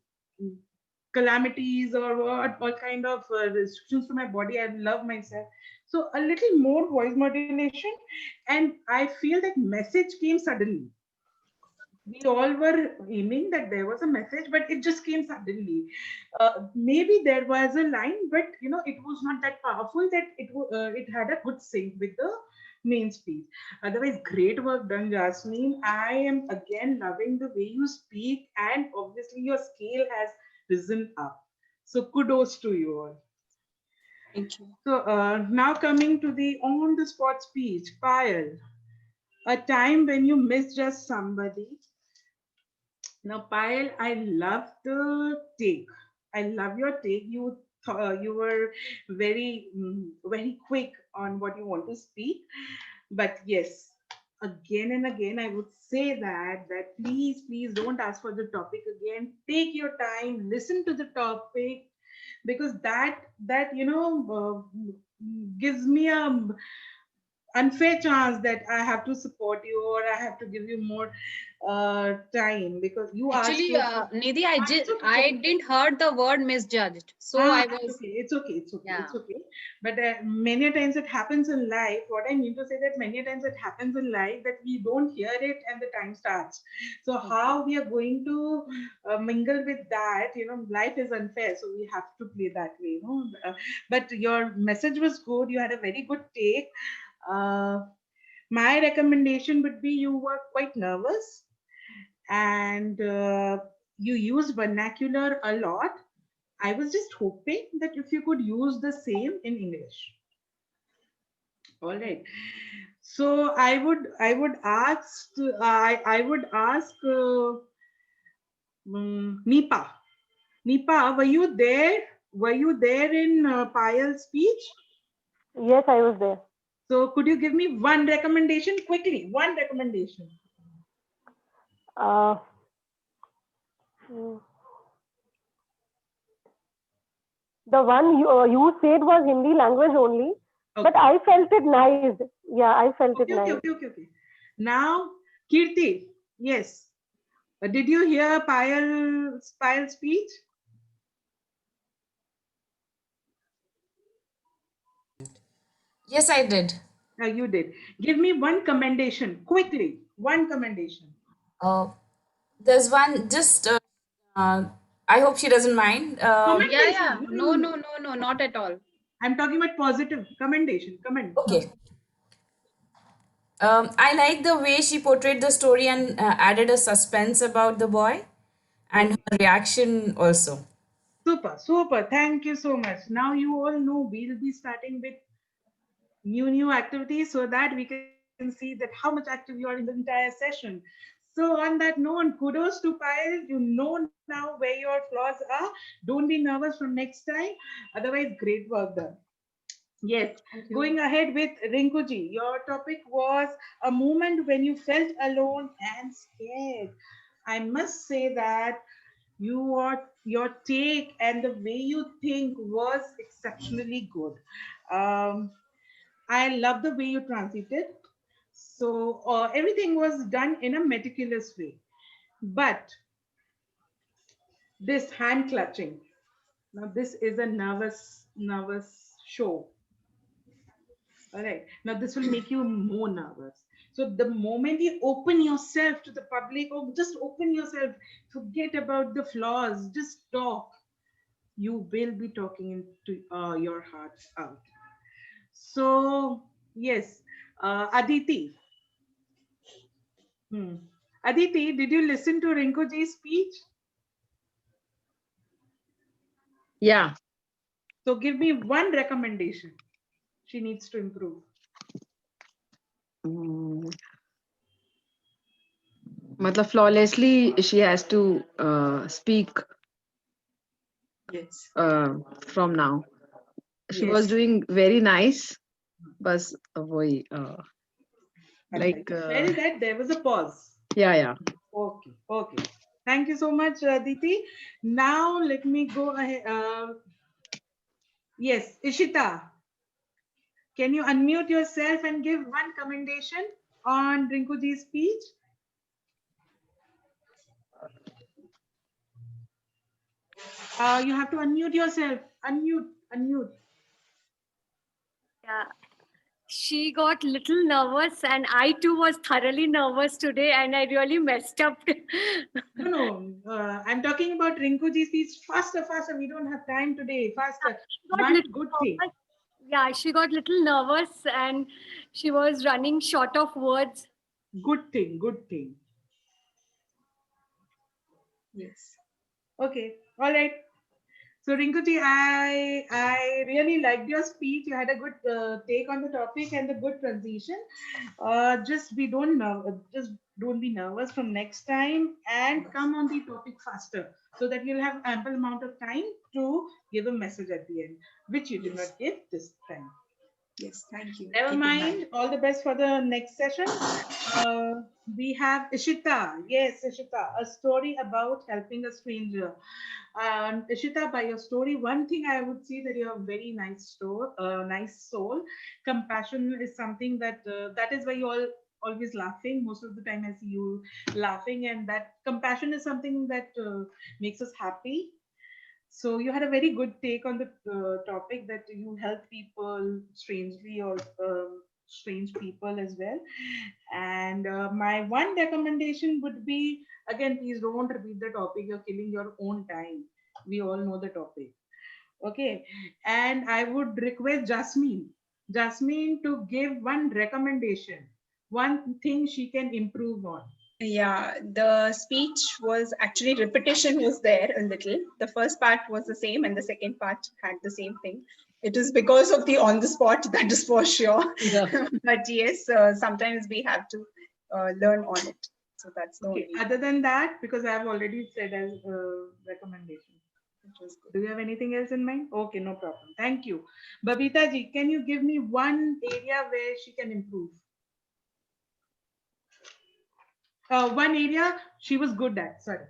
calamities or what, all kind of restrictions to my body. I love myself. So a little more voice modulation, and I feel that message came suddenly. We all were aiming that there was a message, but it just came suddenly. Maybe there was a line, but it was not that powerful that it had a good sync with the main speech. Otherwise, great work done, Jasmine. I am again loving the way you speak, and obviously your scale has risen up. So kudos to you all. Thank you. So now coming to the on-the-spot speech, Payal, a time when you misjudged somebody. Now, Payal, I love the take. I love your take. You were very quick on what you want to speak. But yes, again and again, I would say that please don't ask for the topic again. Take your time, listen to the topic, because that gives me a unfair chance that I have to support you or I have to give you more time because you asked Actually, to. Nidhi, It's okay, I didn't heard the word misjudged, so I was. It's okay, Yeah. it's okay. But many times it happens in life. What I mean to say that many times it happens in life that we don't hear it and the time starts. So how we are going to mingle with that? Life is unfair, so we have to play that way. But your message was good. You had a very good take. My recommendation would be you were quite nervous and you use vernacular a lot. I was just hoping that if you could use the same in English. All right. So I would ask Nipa. Nipa, were you there? Were you there in Payal's speech? Yes, I was there. So could you give me one recommendation quickly? One recommendation. Mm. The one you said was Hindi language only, but I felt it nice. Yeah, I felt it nice. Okay. Now, Kirti, yes. Did you hear Payal's speech? Yes, I did. You did. Give me one commendation quickly. One commendation. There's one just. I hope she doesn't mind. Yeah. No, not at all. I'm talking about positive commendation. Comment. Okay. I like the way she portrayed the story and added a suspense about the boy and her reaction also. Super. Thank you so much. Now you all know we'll be starting with new activities so that we can see that how much active you are in the entire session. So on that note, kudos to Payal. You know now where your flaws are. Don't be nervous from next time. Otherwise, great work done. Yes, going ahead with Rinkuji, your topic was a moment when you felt alone and scared. I must say that your take and the way you think was exceptionally good. I love the way you transited. So everything was done in a meticulous way. But this hand clutching, now this is a nervous show. All right. Now this will make you more nervous. So the moment you open yourself to the public, or just open yourself, forget about the flaws, just talk. You will be talking into your heart out. So yes, Aditi. Aditi, did you listen to Rinkuji's speech? Yeah. So give me one recommendation she needs to improve. Matlab flawlessly she has to speak Yes. From now. She was Yes. doing very nice, but वही like Where is that? There was a pause. yeah. Okay, okay. Thank you so much, Aditi. Now let me go ahead. Yes, Ishita. Can you unmute yourself and give one commendation on Rinkuji's speech? You have to unmute yourself. Unmute. Yeah. She got little nervous, and I too was thoroughly nervous today, and I really messed up. No. I'm talking about Rinkuji's speech. Faster. We don't have time today. Faster. Got One little good thing. nervous. Yeah, she got little nervous, and she was running short of words. Good thing. Yes. Okay. All right. So Rinkuji, I really liked your speech. You had a good take on the topic and a good transition. Just be just don't be nervous from next time and come on the topic faster so that you'll have ample amount of time to give a message at the end, which you did not give this time. Yes, thank you. Never mind. All the best for the next session. We have Ishita. Yes, Ishita, a story about helping a stranger. Ishita, by your story, one thing I would see that you have very nice nice soul. Compassion is something that that is why you all always laughing. Most of the time, I see you laughing, and that compassion is something that makes us happy. So you had a very good take on the topic that you help people strangely or strange people as well. And my one recommendation would be, again, please don't repeat the topic. You're killing your own time. We all know the topic. Okay. And I would request Jasmine to give one recommendation, one thing she can improve on. Yeah, the speech was actually repetition was there a little. The first part was the same and the second part had the same thing. It is because of the on the spot, that is for sure. Yeah. But yes, sometimes we have to learn on it. So that's the Okay. only. Other than that, because I have already said as recommendation. Do you have anything else in mind? Okay, no problem. Thank you. Babita ji, can you give me one area where she can improve? One area she was good at. Sorry.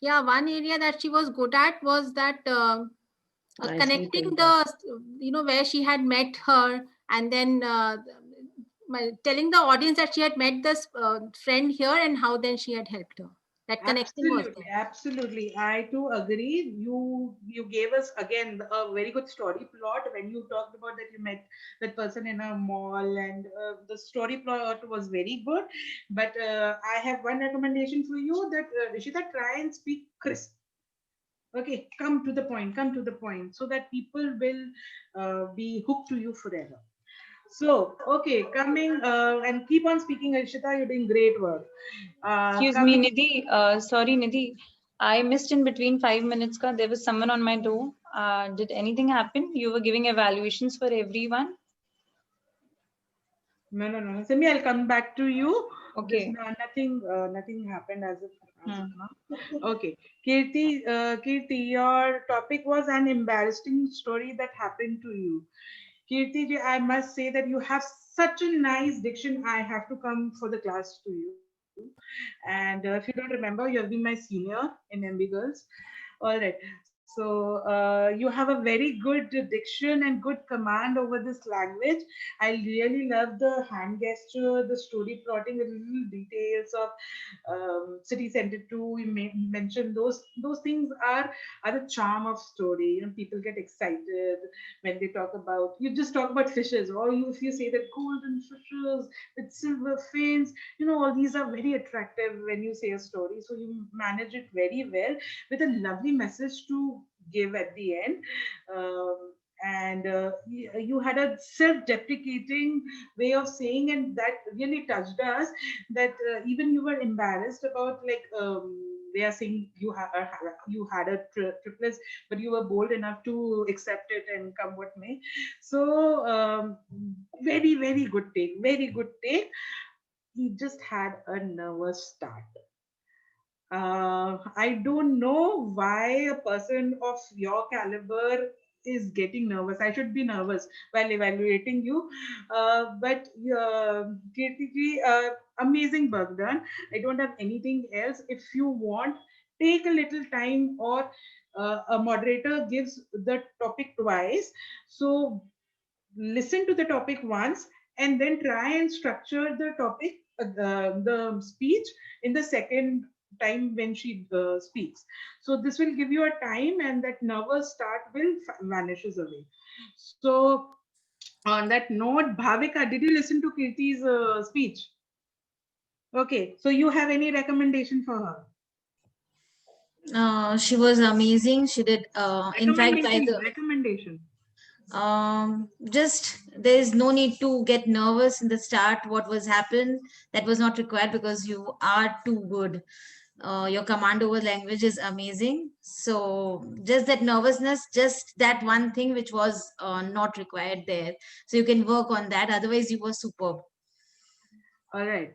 Yeah, one area that she was good at was that Nicely connecting painted. where she had met her, and then telling the audience that she had met this friend here and how then she had helped her. That connection was there. Absolutely. I too agree. You gave us again a very good story plot when you talked about that you met that person in a mall, and the story plot was very good. But I have one recommendation for you that Rishita, try and speak crisp. Okay, come to the point so that people will be hooked to you forever. So, okay, coming and keep on speaking, Rishita, you're doing great work. Excuse me, Nidhi. Sorry, Nidhi. I missed in between 5 minutes. There was someone on my door. Did anything happen? You were giving evaluations for everyone? No. Simi, I'll come back to you. Okay. Nothing happened as of now. Okay. Kirti, your topic was an embarrassing story that happened to you. Kirti, I must say that you have such a nice diction. I have to come for the class to you. And if you don't remember, you have been my senior in MB Girls. All right. So you have a very good diction and good command over this language. I really love the hand gesture, the story plotting, the little details of city center 2. You mentioned those things are the charm of story. People get excited when they talk about. You just talk about fishes, or if you say that golden fishes with silver fins, all these are very attractive when you say a story. So you manage it very well with a lovely message to give at the end. And you had a self-deprecating way of saying, and that really touched us, that even you were embarrassed about they are saying you had a triplets, but you were bold enough to accept it and come what may. So very, very good take. Very good take. He just had a nervous start. I don't know why a person of your caliber is getting nervous. I should be nervous while evaluating you. But Kirti, amazing work done. I don't have anything else. If you want, take a little time, or a moderator gives the topic twice. So listen to the topic once and then try and structure the topic, the speech in the second time when she speaks. So this will give you a time, and that nervous start will vanishes away. So on that note, Bhavika, did you listen to Kirti's speech? Okay, so you have any recommendation for her? She was amazing. She did, in fact, recommendation. Just there is no need to get nervous in the start. What was happened, that was not required, because you are too good. Your command over language is amazing. So just that nervousness, just that one thing which was not required there. So you can work on that. Otherwise, you were superb. All right.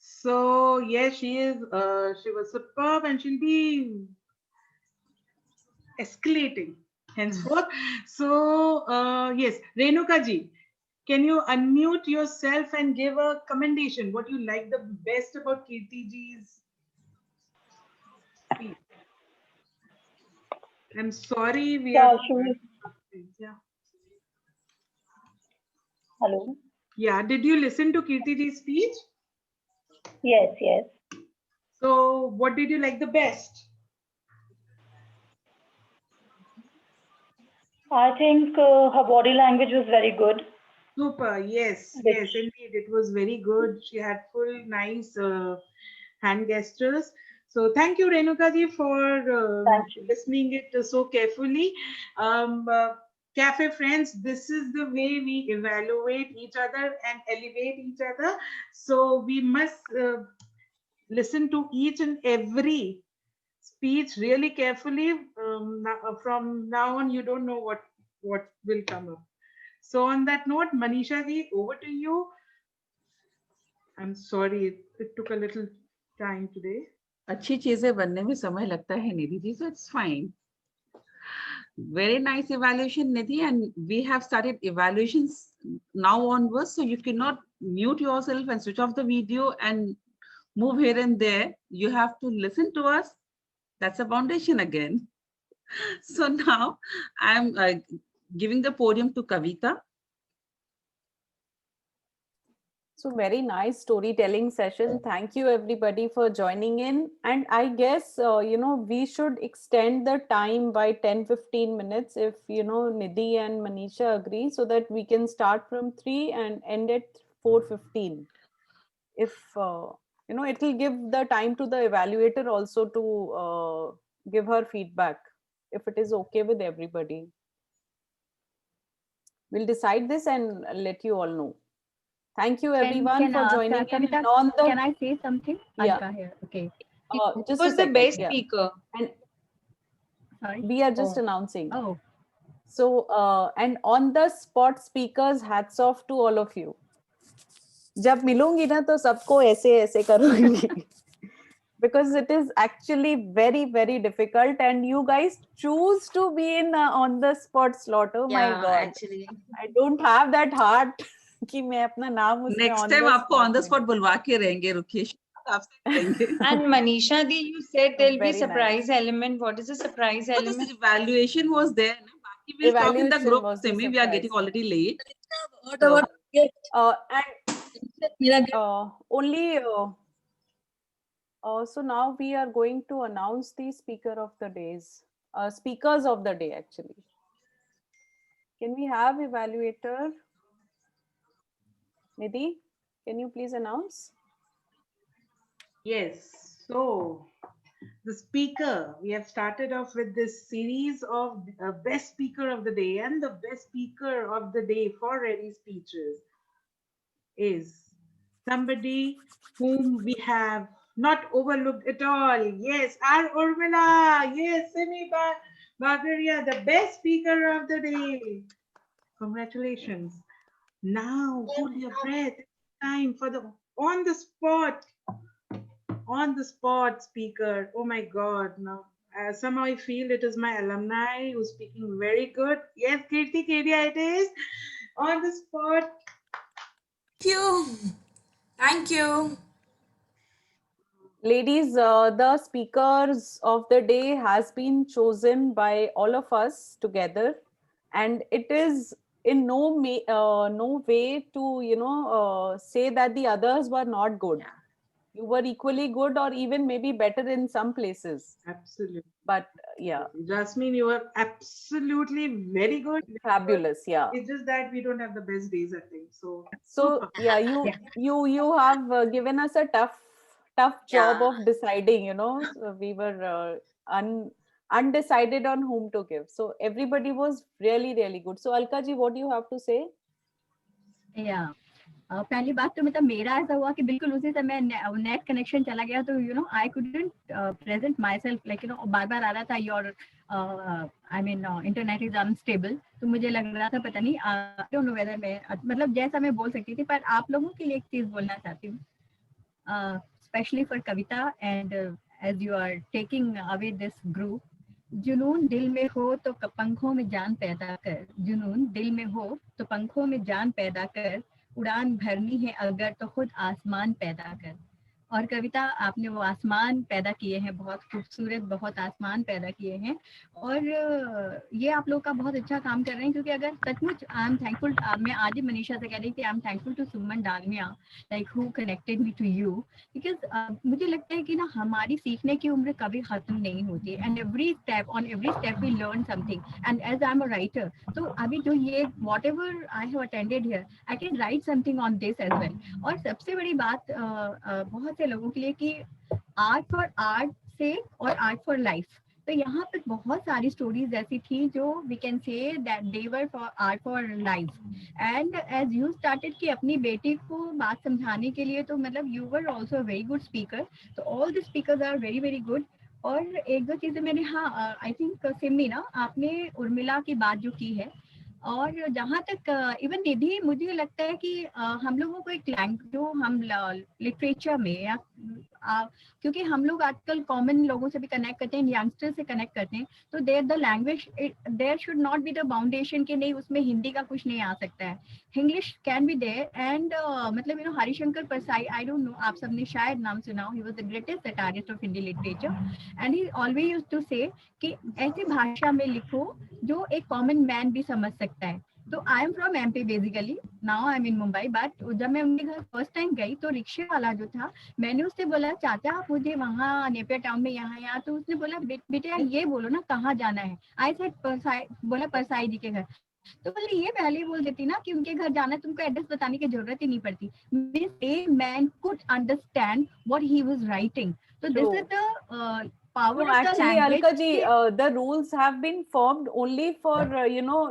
So yes, she is. She was superb, and she'll be escalating henceforth. So yes, Renuka ji, can you unmute yourself and give a commendation? What you like the best about Kirti ji's speech? I'm sorry, we are. Yeah. Hello. Yeah. Did you listen to Kirti ji's speech? Yes, yes. So what did you like the best? I think her body language was very good. Super. Yes, yes, indeed. It was very good. She had full nice hand gestures. So thank you, Renuka ji, for listening it so carefully. Cafe friends, this is the way we evaluate each other and elevate each other. So we must listen to each and every speech really carefully. From now on, you don't know what will come up. So on that note, Manisha ji, over to you. I'm sorry, it took a little time today. अच्छी चीजें बनने में समय लगता है Nidhi ji, so it's fine. Very nice evaluation, Nidhi, and we have started evaluations now onwards, so you cannot mute yourself and switch off the video and move here and there. You have to listen to us. That's a foundation again. So now I'm giving the podium to Kavita. So very nice storytelling session. Thank you everybody for joining in. And I guess, we should extend the time by 10-15 minutes if, Nidhi and Manisha agree, so that we can start from 3 and end at 4:15. If, it will give the time to the evaluator also to give her feedback, if it is okay with everybody. We'll decide this and let you all know. Thank you everyone for joining in. Can I say something? Yeah. Alka here. Okay. Just was the best yeah. speaker? And Sorry? we are just announcing. Oh. So, and on the spot speakers, hats off to all of you. जब मिलूंगी ना तो सबको ऐसे ऐसे करूंगी. Because it is actually very, very difficult, and you guys choose to be in on the spot slot. Oh my God. Actually, I don't have that heart. कि मैं अपना नाम उसमें Next time आपको on the spot बुलवा के रहेंगे, रुकेश आपसे करेंगे. And Manisha di, you said there'll be Very surprise element. What is the surprise element? This evaluation was there. We'll talk in the group. Simi, we are getting already late. Only so now we are going to announce the speaker of the days, speakers of the day actually. Can we have evaluator? Nidhi, can you please announce? Yes. So the speaker, we have started off with this series of best speaker of the day, and the best speaker of the day for ready speeches is somebody whom we have not overlooked at all. Yes, our Urmila. Yes, Simi Bagaria, the best speaker of the day. Congratulations. Now, hold your breath. Time for the on the spot speaker. Oh my God. Now, somehow I feel it is my alumni who's speaking very good. Yes, Kirti Kedia, it is on the spot. Thank you. Thank you. Ladies, the speakers of the day has been chosen by all of us together, and it is in no way to say that the others were not good. You were equally good, or even maybe better in some places. Absolutely. But yeah, Jasmine, you were absolutely very good. Fabulous. Yeah. It's just that we don't have the best days, I think. So Yeah, you have given us a tough job of deciding. So we were undecided on whom to give. So everybody was really, really good. So Alka ji, what do you have to say? Yeah. पहली बात तो मतलब मेरा ऐसा हुआ कि बिल्कुल उसी समय नेट कनेक्शन चला गया, तो I couldn't present myself, like बार बार आ रहा था your I mean internet is unstable, तो मुझे लग रहा था पता नहीं, आई डोंट नो वेदर मैं मतलब जैसा मैं बोल सकती थी। पर आप लोगों के लिए एक चीज बोलना चाहती हूँ, specially for Kavita and as you are taking away this group, जुनून दिल में हो तो पंखों में जान पैदा कर, जुनून दिल में हो तो पंखों में जान पैदा कर, उड़ान भरनी है अगर तो खुद आसमान पैदा कर। और कविता, आपने वो आसमान पैदा किए हैं, बहुत खूबसूरत, बहुत आसमान पैदा किए हैं, और ये आप लोग का बहुत अच्छा काम कर रहे हैं, क्योंकि अगर सचमुच आई एम थैंकफुल, मैं आज ही मनीषा से कह रही थी I am thankful to Suman Dalmia, like who connected me to you, because मुझे लगता है कि ना हमारी सीखने की उम्र कभी खत्म नहीं होती, and on every step we learn something, and as I am a writer, तो अभी जो ये whatever I have attended here, I can write something on this as well. और सबसे बड़ी बात बहुत से लोगों के लिए कि आर्ट फॉर आर्ट से और आर्ट फॉर लाइफ, तो यहाँ पे बहुत सारी स्टोरीज ऐसी थी जो we can say that they were for art for life, and as you started कि अपनी बेटी को बात समझाने के लिए, तो मतलब you were also very good speaker, तो all the speakers are very very good. और एक दो चीजें मैंने, हाँ आई थिंक सिमी ना, आपने उर्मिला की बात जो की है, और जहाँ तक इवन निधि, मुझे लगता है कि हम लोगों को एक लैंग्वेज जो हम लिटरेचर में या क्योंकि हम लोग आजकल कॉमन लोगों से भी कनेक्ट करते हैं, यंगस्टर से कनेक्ट करते हैं, तो there the language, there should not be the boundation कि नहीं उसमें हिंदी का कुछ नहीं आ सकता है, English can be there, and मतलब Harishankar Parsai, I don't know, आप सबने शायद नाम सुना हो, he was the greatest satirist of Hindi literature, and he always used to say कि ऐसी भाषा में लिखो जो एक कॉमन मैन भी समझ सकता है। तो I am from MP basically, now I am in Mumbai, but जब मैं उनके घर फर्स्ट टाइम गई तो रिक्शे वाला जो था, मैंने उससे बोला चाचा आप मुझे वहाँ नेपियर टाउन में यहाँ, तो उसने बोला बेटे ये बोलो ना कहाँ जाना है, आई सेड बोला परसाई जी के घर, तो बोले ये पहले ही बोल देती ना कि उनके घर जाना, तुमको एड्रेस बताने की जरूरत ही नहीं पड़ती। Means man could understand what he was writing, so this is the power No, of actually, the language. Alka ji, the rules have been formed only for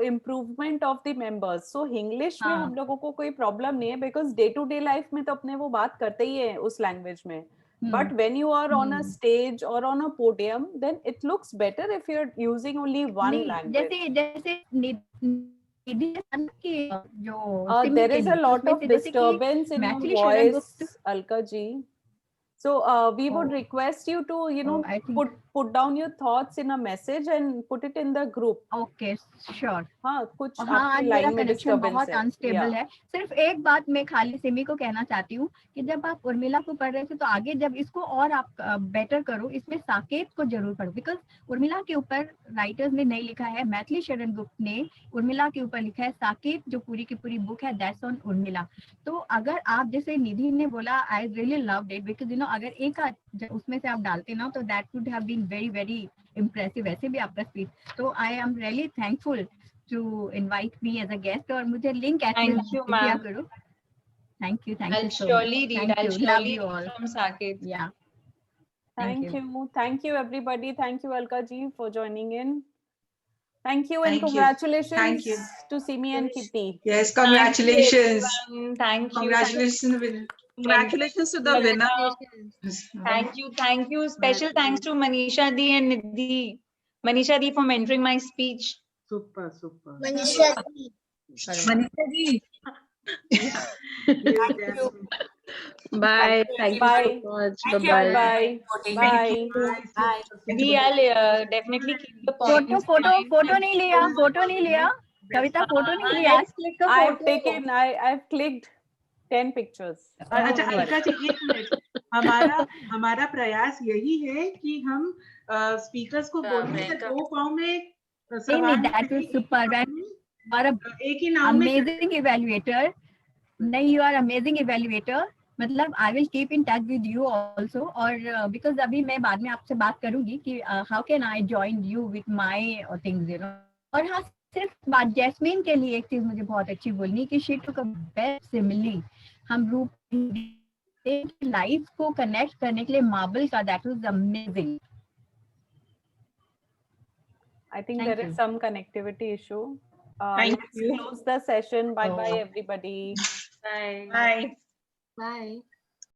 improvement of the members. So English में हम लोगों को कोई problem नहीं है, because day to day life में तो अपने वो बात करते ही हैं उस language में. But when you are on a stage or on a podium, then it looks better if you're using only one language. जैसे there is a lot of disturbance in your voice, Alka ji. So we would request you to put down your thoughts in a message and put it in the group. Okay, sure. हाँ, कुछ आपकी line में disturbance बहुत unstable है। सिर्फ एक बात मैं खाली सिमी को कहना चाहती हूँ कि जब आप उर्मिला को पढ़ रहे थे तो आगे जब इसको और आप बेटर करो, इसमें साकेत को जरूर पढ़ो, बिकॉज उर्मिला के ऊपर राइटर्स ने नहीं लिखा है, मैथिली शरण गुप्त ने उर्मिला के ऊपर लिखा है, साकेत जो पूरी की पूरी बुक है दैट्स ऑन उर्मिला। तो अगर आप जैसे निधि ने बोला, I really loved it, because अगर एक उसमें से आप डालते ना तो that would have been very very impressive, वैसे भी आपका स्पीच। तो I am really thankful to invite me as a guest, और मुझे लिंक दिया करो। Thank you I'll surely read. I'll surely read from Saket. Yeah. Thank you everybody. Thank you Alka ji for joining in. Thank you and Thank you. congratulations Thank you. to Simi and Kitty. Yes, congratulations. Thank you. Congratulations. Congratulations to the winner. Thank you. Special thanks to Manisha Di and Nidhi. Manisha Di for mentoring my speech. Super, super. Manisha Di. Manisha Ji. Thank you. Bye. Thank you Bye. so much. Thank you. Bye-bye. Bye. Bye. Nidhi, I'll definitely keep the points. Photo नहीं लिया कविता photo नहीं लिया Let's click a photo. I've clicked 10 pictures. अच्छा अलका जी एक minute, हमारा प्रयास यही है कि हम स्पीकर्स को बोलने से 2 पाँव में सवाल that was super. एक ही नाव में amazing evaluator. नहीं, you are amazing evaluator. मतलब I will keep in touch with you also. और because अभी मैं बाद में आपसे बात करूंगी कि how can I join you with my things, you know. और हाँ, सिर्फ बात जैस्मीन के लिए एक चीज मुझे बहुत अच्छी बोलनी कि she took a best simile. हम रूप लाइफ को कनेक्ट करने के लिए मार्बल का, that was amazing. I think Thank there you. is some connectivity issue. Thank Let's you. close the session. Bye bye, Oh. everybody. Bye. Bye. Bye.